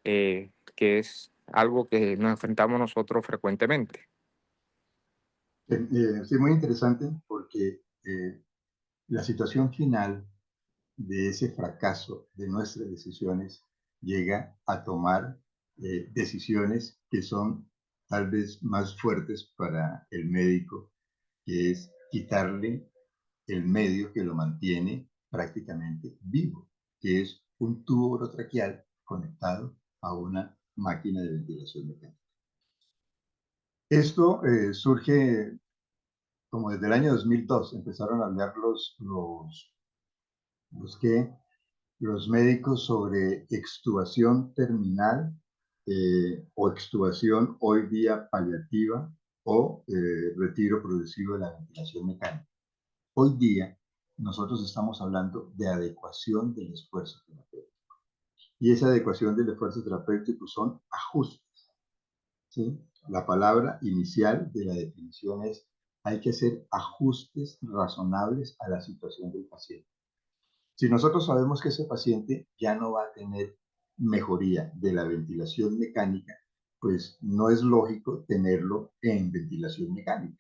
que es algo que nos enfrentamos nosotros frecuentemente. Sí, muy interesante porque la situación final de ese fracaso de nuestras decisiones llega a tomar decisiones que son tal vez más fuertes para el médico, que es quitarle el medio que lo mantiene prácticamente vivo, que es un tubo orotraqueal conectado a una máquina de ventilación mecánica. Esto surge como desde el año 2002, empezaron a hablar que los médicos sobre extubación terminal o extubación hoy día paliativa o retiro progresivo de la ventilación mecánica. Hoy día nosotros estamos hablando de adecuación del esfuerzo terapéutico. Y esa adecuación del esfuerzo terapéutico son ajustes. ¿Sí? La palabra inicial de la definición es hay que hacer ajustes razonables a la situación del paciente. Si nosotros sabemos que ese paciente ya no va a tener mejoría de la ventilación mecánica, pues no es lógico tenerlo en ventilación mecánica,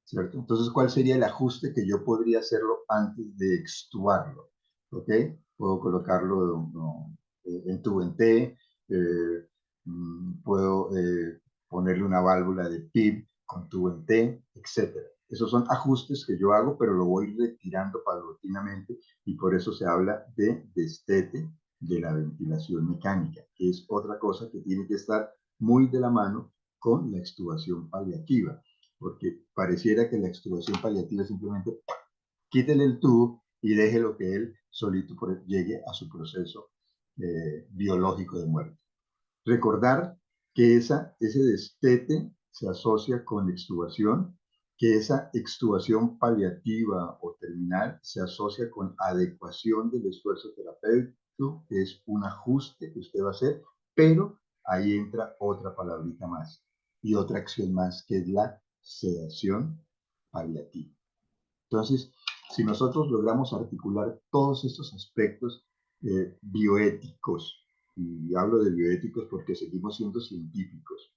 ¿cierto? Entonces, ¿cuál sería el ajuste que yo podría hacerlo antes de extubarlo? ¿Ok? Puedo colocarlo en tubo en T, puedo ponerle una válvula de PIB con tubo en T, etc. Esos son ajustes que yo hago, pero lo voy retirando paulatinamente y por eso se habla de destete de la ventilación mecánica, que es otra cosa que tiene que estar muy de la mano con la extubación paliativa, porque pareciera que la extubación paliativa es simplemente quítele el tubo y déjelo que él solito llegue a su proceso biológico de muerte. Recordar que ese destete se asocia con extubación, que esa extubación paliativa o terminal se asocia con adecuación del esfuerzo terapéutico, que es un ajuste que usted va a hacer, pero ahí entra otra palabrita más y otra acción más, que es la sedación paliativa. Entonces, si nosotros logramos articular todos estos aspectos bioéticos, y hablo de bioéticos porque seguimos siendo científicos,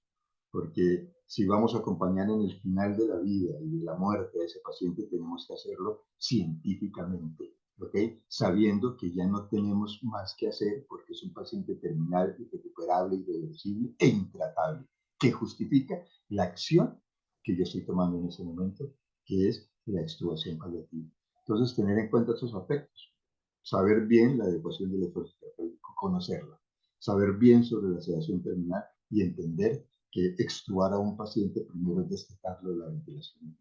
porque si vamos a acompañar en el final de la vida y de la muerte a ese paciente, tenemos que hacerlo científicamente, ¿ok? Sabiendo que ya no tenemos más que hacer porque es un paciente terminal, irrecuperable, irreversible e intratable, que justifica la acción que yo estoy tomando en ese momento, que es la extubación paliativa. Entonces, tener en cuenta estos aspectos, saber bien la adecuación del esfuerzo terapéutico, conocerla, saber bien sobre la sedación terminal y entender que extubar a un paciente primero es destetarlo de la ventilación.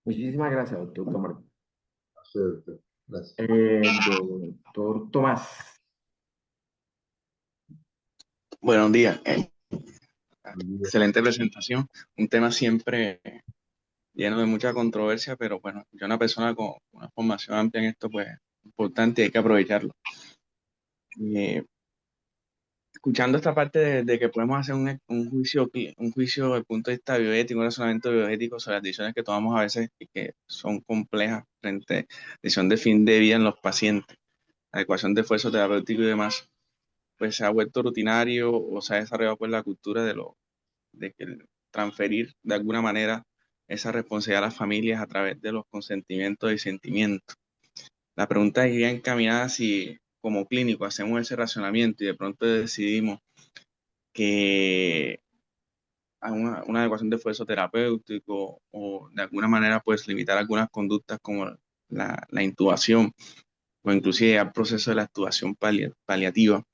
Muchísimas gracias, doctor Camargo. Gracias. Doctor Tomás. Buenos días. Excelente presentación. Un tema siempre lleno de mucha controversia, pero bueno, yo una persona con una formación amplia en esto, pues importante y hay que aprovecharlo. Escuchando esta parte de que podemos hacer un juicio desde el punto de vista bioético, un razonamiento bioético sobre las decisiones que tomamos a veces y que son complejas frente a decisión de fin de vida en los pacientes, adecuación de esfuerzo terapéutico y demás, pues se ha vuelto rutinario o se ha desarrollado pues la cultura de que transferir de alguna manera esa responsabilidad a las familias a través de los consentimientos y sentimientos. La pregunta iría encaminada si como clínico hacemos ese racionamiento y de pronto decidimos que a una adecuación de esfuerzo terapéutico o de alguna manera pues limitar algunas conductas como la intubación o inclusive al proceso de la intubación paliativa.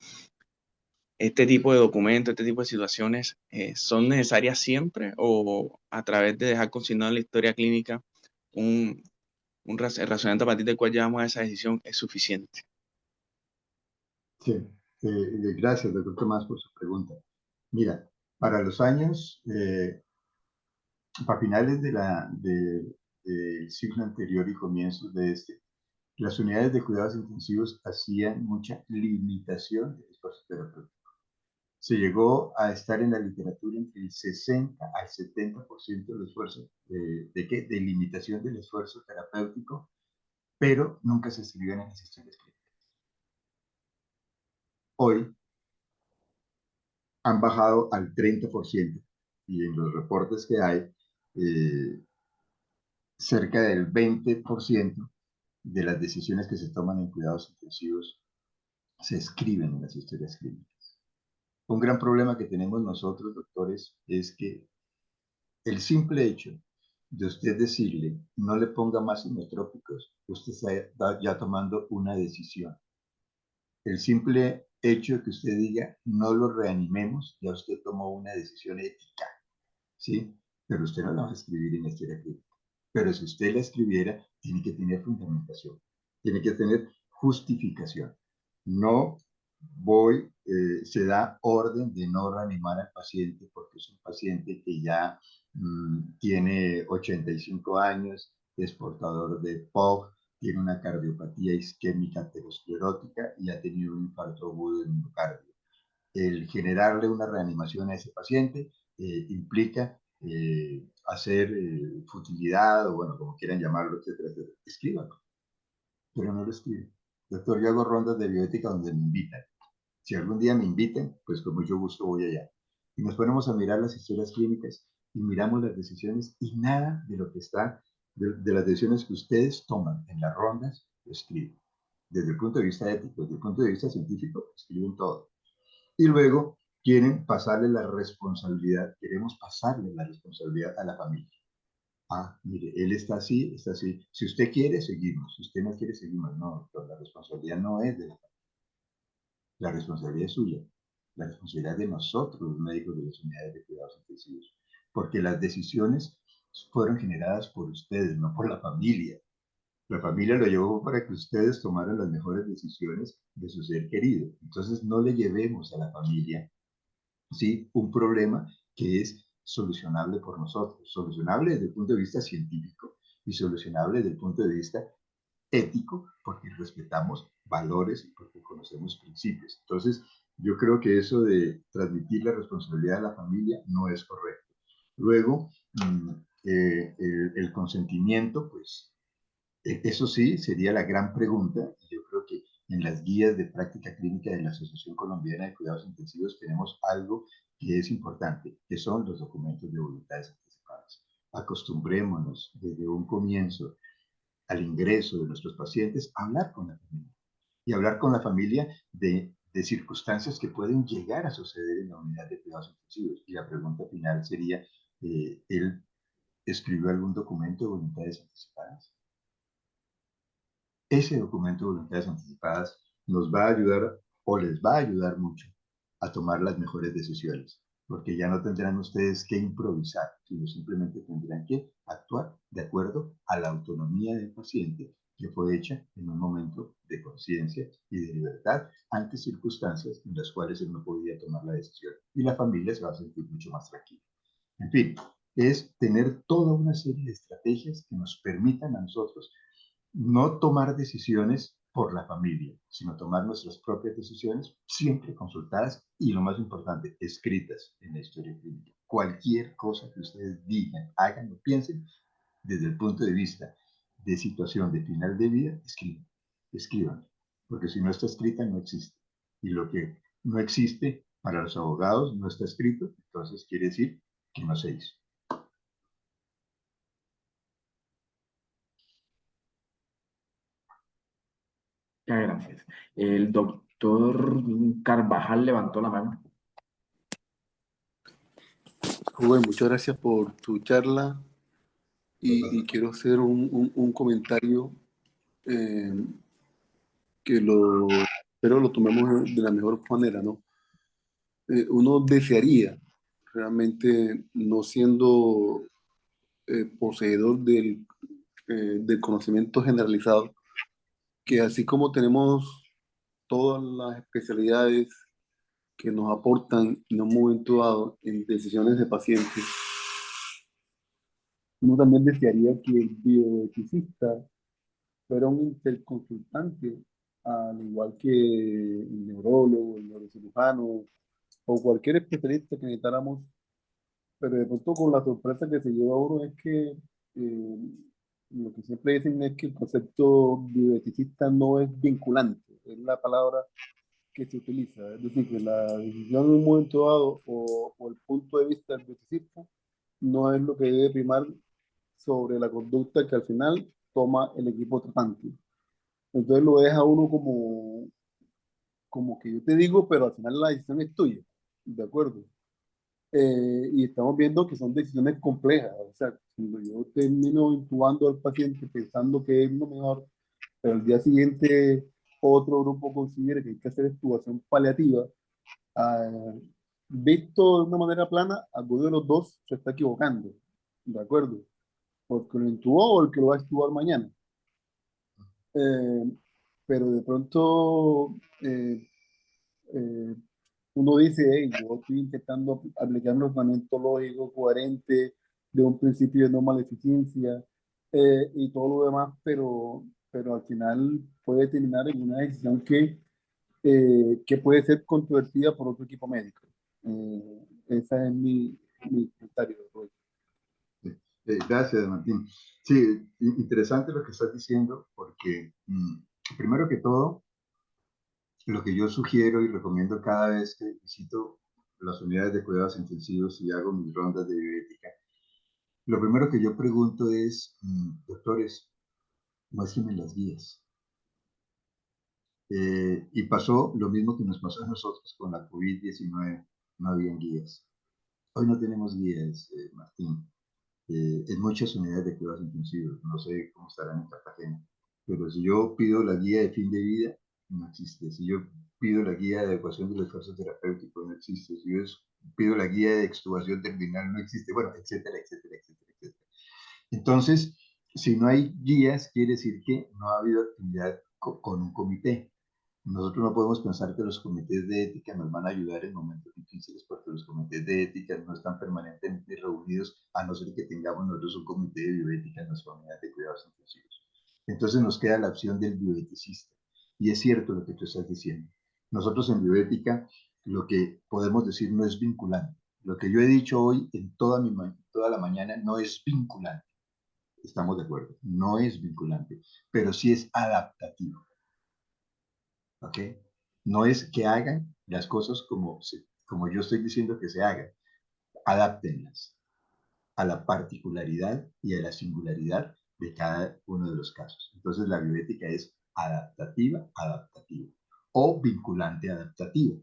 ¿Este tipo de documentos, este tipo de situaciones son necesarias siempre o a través de dejar consignado en la historia clínica el razonamiento a partir del cual llevamos a esa decisión es suficiente? Sí, gracias, doctor Tomás, por su pregunta. Mira, para los años para finales del siglo anterior y comienzos de este, las unidades de cuidados intensivos hacían mucha limitación del esfuerzo terapéutico. Se llegó a estar en la literatura entre el 60 al 70% del esfuerzo, de limitación del esfuerzo terapéutico, pero nunca se escribían en las historias clínicas. Hoy han bajado al 30% y en los reportes que hay, cerca del 20% de las decisiones que se toman en cuidados intensivos se escriben en las historias clínicas. Un gran problema que tenemos nosotros, doctores, es que el simple hecho de usted decirle no le ponga más inotrópicos, usted está ya tomando una decisión. El simple hecho de que usted diga no lo reanimemos, ya usted tomó una decisión ética, ¿sí? Pero usted no la va a escribir en la historia clínica. Pero si usted la escribiera, tiene que tener fundamentación, tiene que tener justificación. No se da orden de no reanimar al paciente porque es un paciente que ya tiene 85 años, es portador de POC, tiene una cardiopatía isquémica aterosclerótica y ha tenido un infarto agudo de miocardio. El generarle una reanimación a ese paciente implica hacer futilidad, o bueno, como quieran llamarlo, etcétera, etcétera. Escríbanlo, pero no lo escriben. Doctor, yo hago rondas de bioética donde me invitan. Si algún día me inviten, pues con mucho gusto voy allá. Y nos ponemos a mirar las historias clínicas y miramos las decisiones y nada de lo que está, de las decisiones que ustedes toman en las rondas, lo escriben. Desde el punto de vista ético, desde el punto de vista científico, escriben todo. Y luego quieren pasarle la responsabilidad, queremos pasarle la responsabilidad a la familia. Ah, mire, él está así, está así. Si usted quiere, seguimos. Si usted no quiere, seguimos. No, doctor, la responsabilidad no es de la familia. La responsabilidad es suya. La responsabilidad de nosotros, los médicos de las unidades de cuidados intensivos. Porque las decisiones fueron generadas por ustedes, no por la familia. La familia lo llevó para que ustedes tomaran las mejores decisiones de su ser querido. Entonces, no le llevemos a la familia, ¿sí?, un problema que es solucionable por nosotros, solucionable desde el punto de vista científico y solucionable desde el punto de vista ético, porque respetamos valores y porque conocemos principios. Entonces, yo creo que eso de transmitir la responsabilidad a la familia no es correcto. Luego, el consentimiento, pues eso sí, sería la gran pregunta. Yo creo que en las guías de práctica clínica de la Asociación Colombiana de Cuidados Intensivos tenemos algo que es importante, que son los documentos de voluntades anticipadas. Acostumbrémonos desde un comienzo al ingreso de nuestros pacientes a hablar con la familia y hablar con la familia de circunstancias que pueden llegar a suceder en la unidad de cuidados intensivos. Y la pregunta final sería, ¿él escribió algún documento de voluntades anticipadas? Ese documento de voluntades anticipadas nos va a ayudar o les va a ayudar mucho a tomar las mejores decisiones, porque ya no tendrán ustedes que improvisar, sino simplemente tendrán que actuar de acuerdo a la autonomía del paciente que fue hecha en un momento de conciencia y de libertad ante circunstancias en las cuales él no podía tomar la decisión y la familia se va a sentir mucho más tranquila. En fin, es tener toda una serie de estrategias que nos permitan a nosotros no tomar decisiones por la familia, sino tomar nuestras propias decisiones, siempre consultadas y, lo más importante, escritas en la historia clínica. Cualquier cosa que ustedes digan, hagan o piensen, desde el punto de vista de situación de final de vida, escriban, porque si no está escrita, no existe. Y lo que no existe para los abogados no está escrito, entonces quiere decir que no se hizo. Muchas gracias. El doctor Carvajal levantó la mano. Rubén, muchas gracias por tu charla y quiero hacer un comentario eh, que espero lo tomemos de la mejor manera, ¿no? Uno desearía, realmente no siendo poseedor del conocimiento generalizado, que así como tenemos todas las especialidades que nos aportan en un momento dado en decisiones de pacientes, Uno también desearía que el bioeticista fuera un interconsultante, al igual que el neurólogo, el neurocirujano o cualquier especialista que necesitáramos, pero de pronto con la sorpresa que se lleva uno es que lo que siempre dicen es que el concepto bioeticista no es vinculante, es la palabra que se utiliza, es decir, que la decisión en un momento dado o el punto de vista del bioeticista no es lo que debe primar sobre la conducta que al final toma el equipo tratante. Entonces lo deja uno como que yo te digo, pero al final la decisión es tuya, ¿de acuerdo? Y estamos viendo que son decisiones complejas, o sea, cuando yo termino intubando al paciente pensando que es lo mejor, pero al día siguiente otro grupo considera que hay que hacer extubación paliativa, ah, visto de una manera plana, alguno de los dos se está equivocando, ¿de acuerdo? Porque lo intubó o el que lo va a extubar mañana. Eh, pero de pronto eh, uno dice, hey, yo estoy intentando aplicar un razonamiento lógico, coherente, de un principio de no maleficencia y todo lo demás, pero al final puede terminar en una decisión que puede ser controvertida por otro equipo médico. Ese es mi comentario. Roy. Gracias, Martín. Sí, interesante lo que estás diciendo, porque primero que todo, lo que yo sugiero y recomiendo cada vez que visito las unidades de cuidados intensivos y hago mis rondas de bioética, lo primero que yo pregunto es, doctores, muéstrenme las guías. Y pasó lo mismo que nos pasó a nosotros con la COVID-19, no habían guías. Hoy no tenemos guías, Martín. En muchas unidades de cuidados intensivos, no sé cómo estarán en Cartagena, pero si yo pido la guía de fin de vida, no existe. Si yo pido la guía de adecuación del esfuerzo terapéutico, no existe. Si yo pido la guía de extubación terminal, no existe. Bueno, etcétera, etcétera, etcétera, etcétera. Entonces, si no hay guías, quiere decir que no ha habido actividad con un comité. Nosotros no podemos pensar que los comités de ética nos van a ayudar en momentos difíciles porque los comités de ética no están permanentemente reunidos a no ser que tengamos nosotros un comité de bioética en nuestra unidad de cuidados intensivos. Entonces nos queda la opción del bioeticista. Y es cierto lo que tú estás diciendo. Nosotros en bioética lo que podemos decir no es vinculante. Lo que yo he dicho hoy en toda la mañana no es vinculante. Estamos de acuerdo. No es vinculante, pero sí es adaptativo. ¿Ok? No es que hagan las cosas como yo estoy diciendo que se hagan, adáptenlas a la particularidad y a la singularidad de cada uno de los casos. Entonces la bioética es adaptativa, adaptativa o vinculante adaptativo.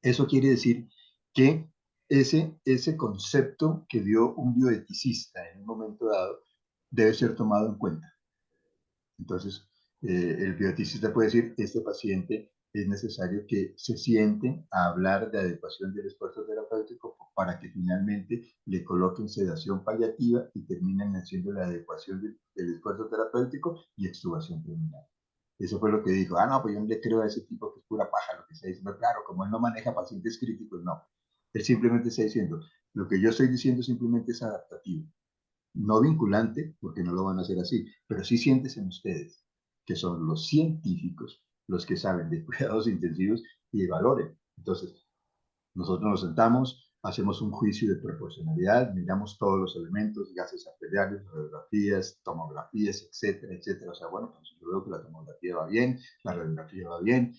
Eso quiere decir que ese concepto que dio un bioeticista en un momento dado debe ser tomado en cuenta. Entonces, el bioeticista puede decir, este paciente es necesario que se siente a hablar de adecuación del esfuerzo terapéutico para que finalmente le coloquen sedación paliativa y terminen haciendo la adecuación del esfuerzo terapéutico y extubación terminal. Eso fue lo que dijo. Ah, no, pues yo no le creo a ese tipo que es pura paja lo que está diciendo. Claro, como él no maneja pacientes críticos, no. Él simplemente está diciendo, lo que yo estoy diciendo simplemente es adaptativo. No vinculante, porque no lo van a hacer así, pero sí siéntese en ustedes, que son los científicos los que saben de cuidados intensivos y valoren. Entonces, nosotros nos sentamos, hacemos un juicio de proporcionalidad, miramos todos los elementos, gases arteriales, radiografías, tomografías, etcétera, etcétera. O sea, bueno, pues yo veo que la tomografía va bien, la radiografía va bien,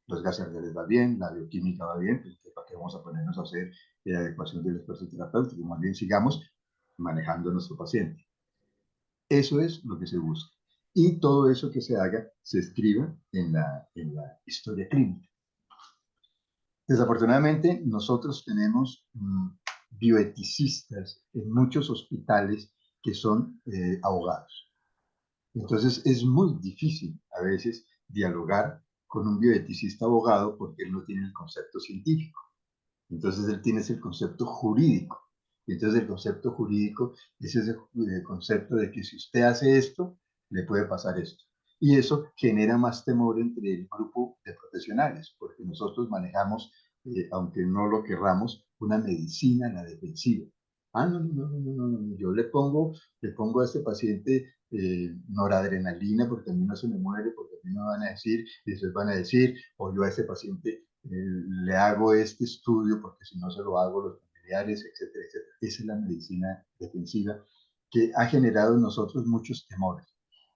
los gases arteriales va bien, la bioquímica va bien, pues, ¿para qué vamos a ponernos a hacer la adecuación del esfuerzo terapéutico? Más bien sigamos manejando a nuestro paciente. Eso es lo que se busca. Y todo eso que se haga se escriba en la historia clínica. Desafortunadamente, nosotros tenemos bioeticistas en muchos hospitales que son abogados. Entonces, es muy difícil a veces dialogar con un bioeticista abogado porque él no tiene el concepto científico. Entonces, él tiene ese concepto jurídico. Y entonces, el concepto jurídico es ese concepto de que si usted hace esto, le puede pasar esto. Y eso genera más temor entre el grupo de profesionales, porque nosotros manejamos, aunque no lo querramos, una medicina a la defensiva. No. Yo le pongo a este paciente noradrenalina porque a mí no se me muere, porque a mí me van a decir, y después van a decir, o yo a este paciente le hago este estudio porque si no se lo hago los familiares, etcétera, etcétera. Esa es la medicina defensiva que ha generado en nosotros muchos temores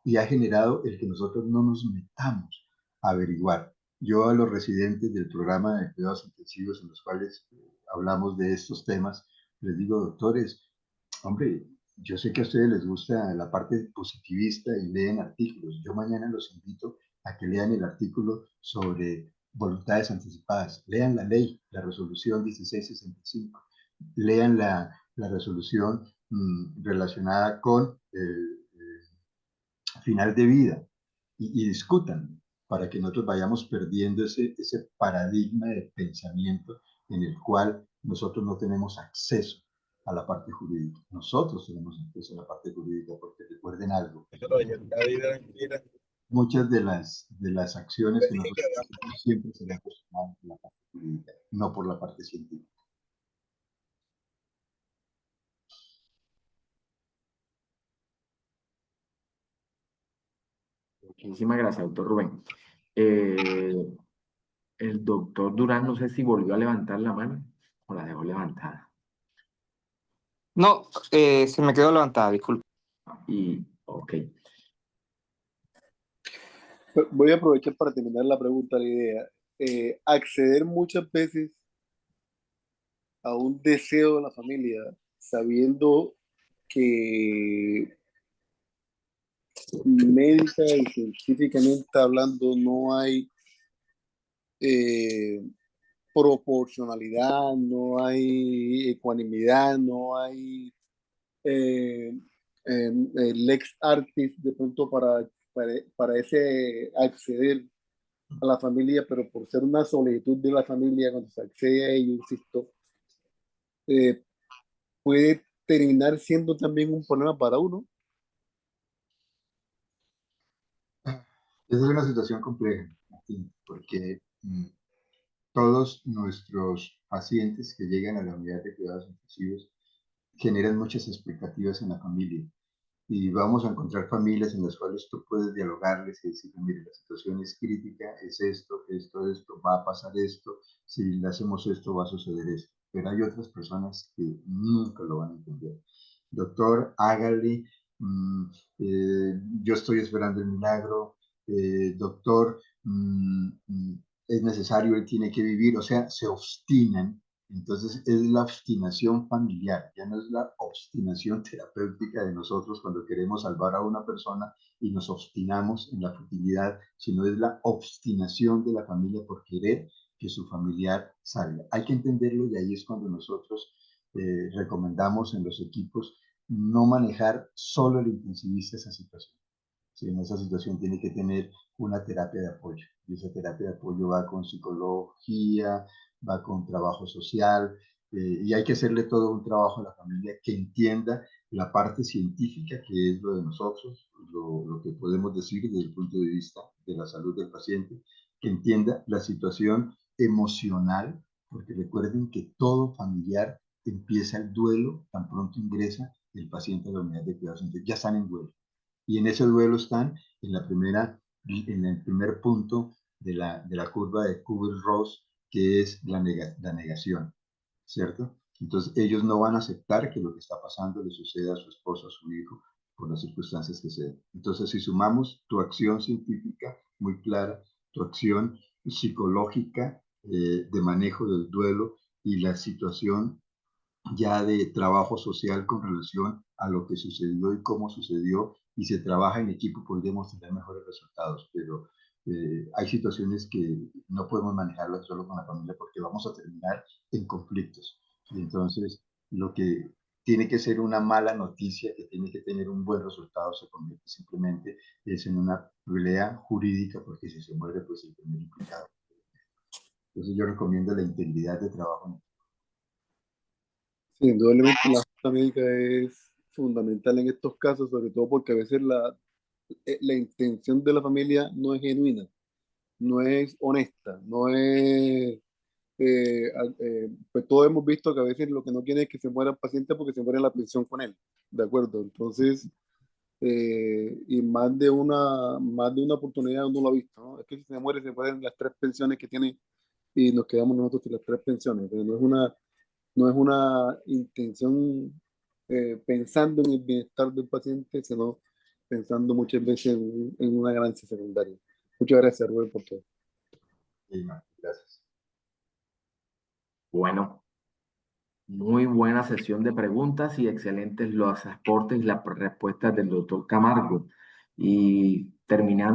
y ha generado el que nosotros no nos metamos a averiguar. Yo a los residentes del programa de cuidados intensivos en los cuales hablamos de estos temas, les digo, doctores, hombre, yo sé que a ustedes les gusta la parte positivista y leen artículos. Yo mañana los invito a que lean el artículo sobre voluntades anticipadas. Lean la ley, la resolución 1665. Lean la resolución relacionada con el final de vida y discutan para que nosotros vayamos perdiendo ese paradigma de pensamiento en el cual nosotros no tenemos acceso a la parte jurídica. Nosotros tenemos acceso a la parte jurídica porque recuerden algo. Muchas de las acciones que nosotros hacemos siempre se cuestionadas por la parte jurídica, no por la parte científica. Muchísimas gracias, doctor Rubén. El doctor Durán, no sé si volvió a levantar la mano o la dejó levantada. No, se me quedó levantada, disculpe. Y, ok. Voy a aprovechar para terminar la pregunta, la idea. Acceder muchas veces a un deseo de la familia, sabiendo que médica y científicamente hablando no hay eh, proporcionalidad, no hay ecuanimidad, no hay eh, lex artis de pronto para ese acceder a la familia, pero por ser una solicitud de la familia cuando se accede a ello, insisto, eh, puede terminar siendo también un problema para uno. Esa es una situación compleja, Martín, porque todos nuestros pacientes que llegan a la unidad de cuidados intensivos generan muchas expectativas en la familia. Y vamos a encontrar familias en las cuales tú puedes dialogarles y decir, mire, la situación es crítica, es esto, va a pasar esto, si le hacemos esto va a suceder esto. Pero hay otras personas que nunca lo van a entender. Doctor, hágale, mmm, yo estoy esperando el milagro, doctor, es necesario, él tiene que vivir, o sea, se obstinan. Entonces es la obstinación familiar, ya no es la obstinación terapéutica de nosotros cuando queremos salvar a una persona y nos obstinamos en la futilidad, sino es la obstinación de la familia por querer que su familiar salga. Hay que entenderlo y ahí es cuando nosotros recomendamos en los equipos no manejar solo el intensivista esa situación. Sí, en esa situación tiene que tener una terapia de apoyo. Y esa terapia de apoyo va con psicología, va con trabajo social, y hay que hacerle todo un trabajo a la familia que entienda la parte científica, que es lo de nosotros, lo que podemos decir desde el punto de vista de la salud del paciente, que entienda la situación emocional, porque recuerden que todo familiar empieza el duelo tan pronto ingresa el paciente a la unidad de cuidados intensivos, ya están en duelo. Y en ese duelo están en el primer punto de la curva de Kubler-Ross, que es la negación, ¿cierto? Entonces ellos no van a aceptar que lo que está pasando le suceda a su esposo, a su hijo, por las circunstancias que sean. Entonces si sumamos tu acción científica muy clara, tu acción psicológica de manejo del duelo y la situación ya de trabajo social con relación a lo que sucedió y cómo sucedió, y se trabaja en equipo, podríamos tener mejores resultados, pero hay situaciones que no podemos manejarlas solo con la familia porque vamos a terminar en conflictos. Y entonces, lo que tiene que ser una mala noticia, que tiene que tener un buen resultado, se convierte simplemente es en una pelea jurídica, porque si se muere, pues el primer implicado. Entonces yo recomiendo la integridad de trabajo. Sí, indudablemente la junta médica es fundamental en estos casos, sobre todo porque a veces la intención de la familia no es genuina, no es honesta, no es pues todos hemos visto que a veces lo que no quiere es que se muera el paciente porque se muere la pensión con él, ¿de acuerdo? Entonces, y más de una oportunidad uno lo ha visto, ¿no? Es que si se muere se mueren las 3 pensiones que tiene y nos quedamos nosotros sin las 3 pensiones. Pero no es una intención pensando en el bienestar del paciente, sino pensando muchas veces en una ganancia secundaria. Muchas gracias, Rubén, por todo. Y más, gracias. Bueno, muy buena sesión de preguntas y excelentes los aportes y las respuestas del doctor Camargo. Y terminando.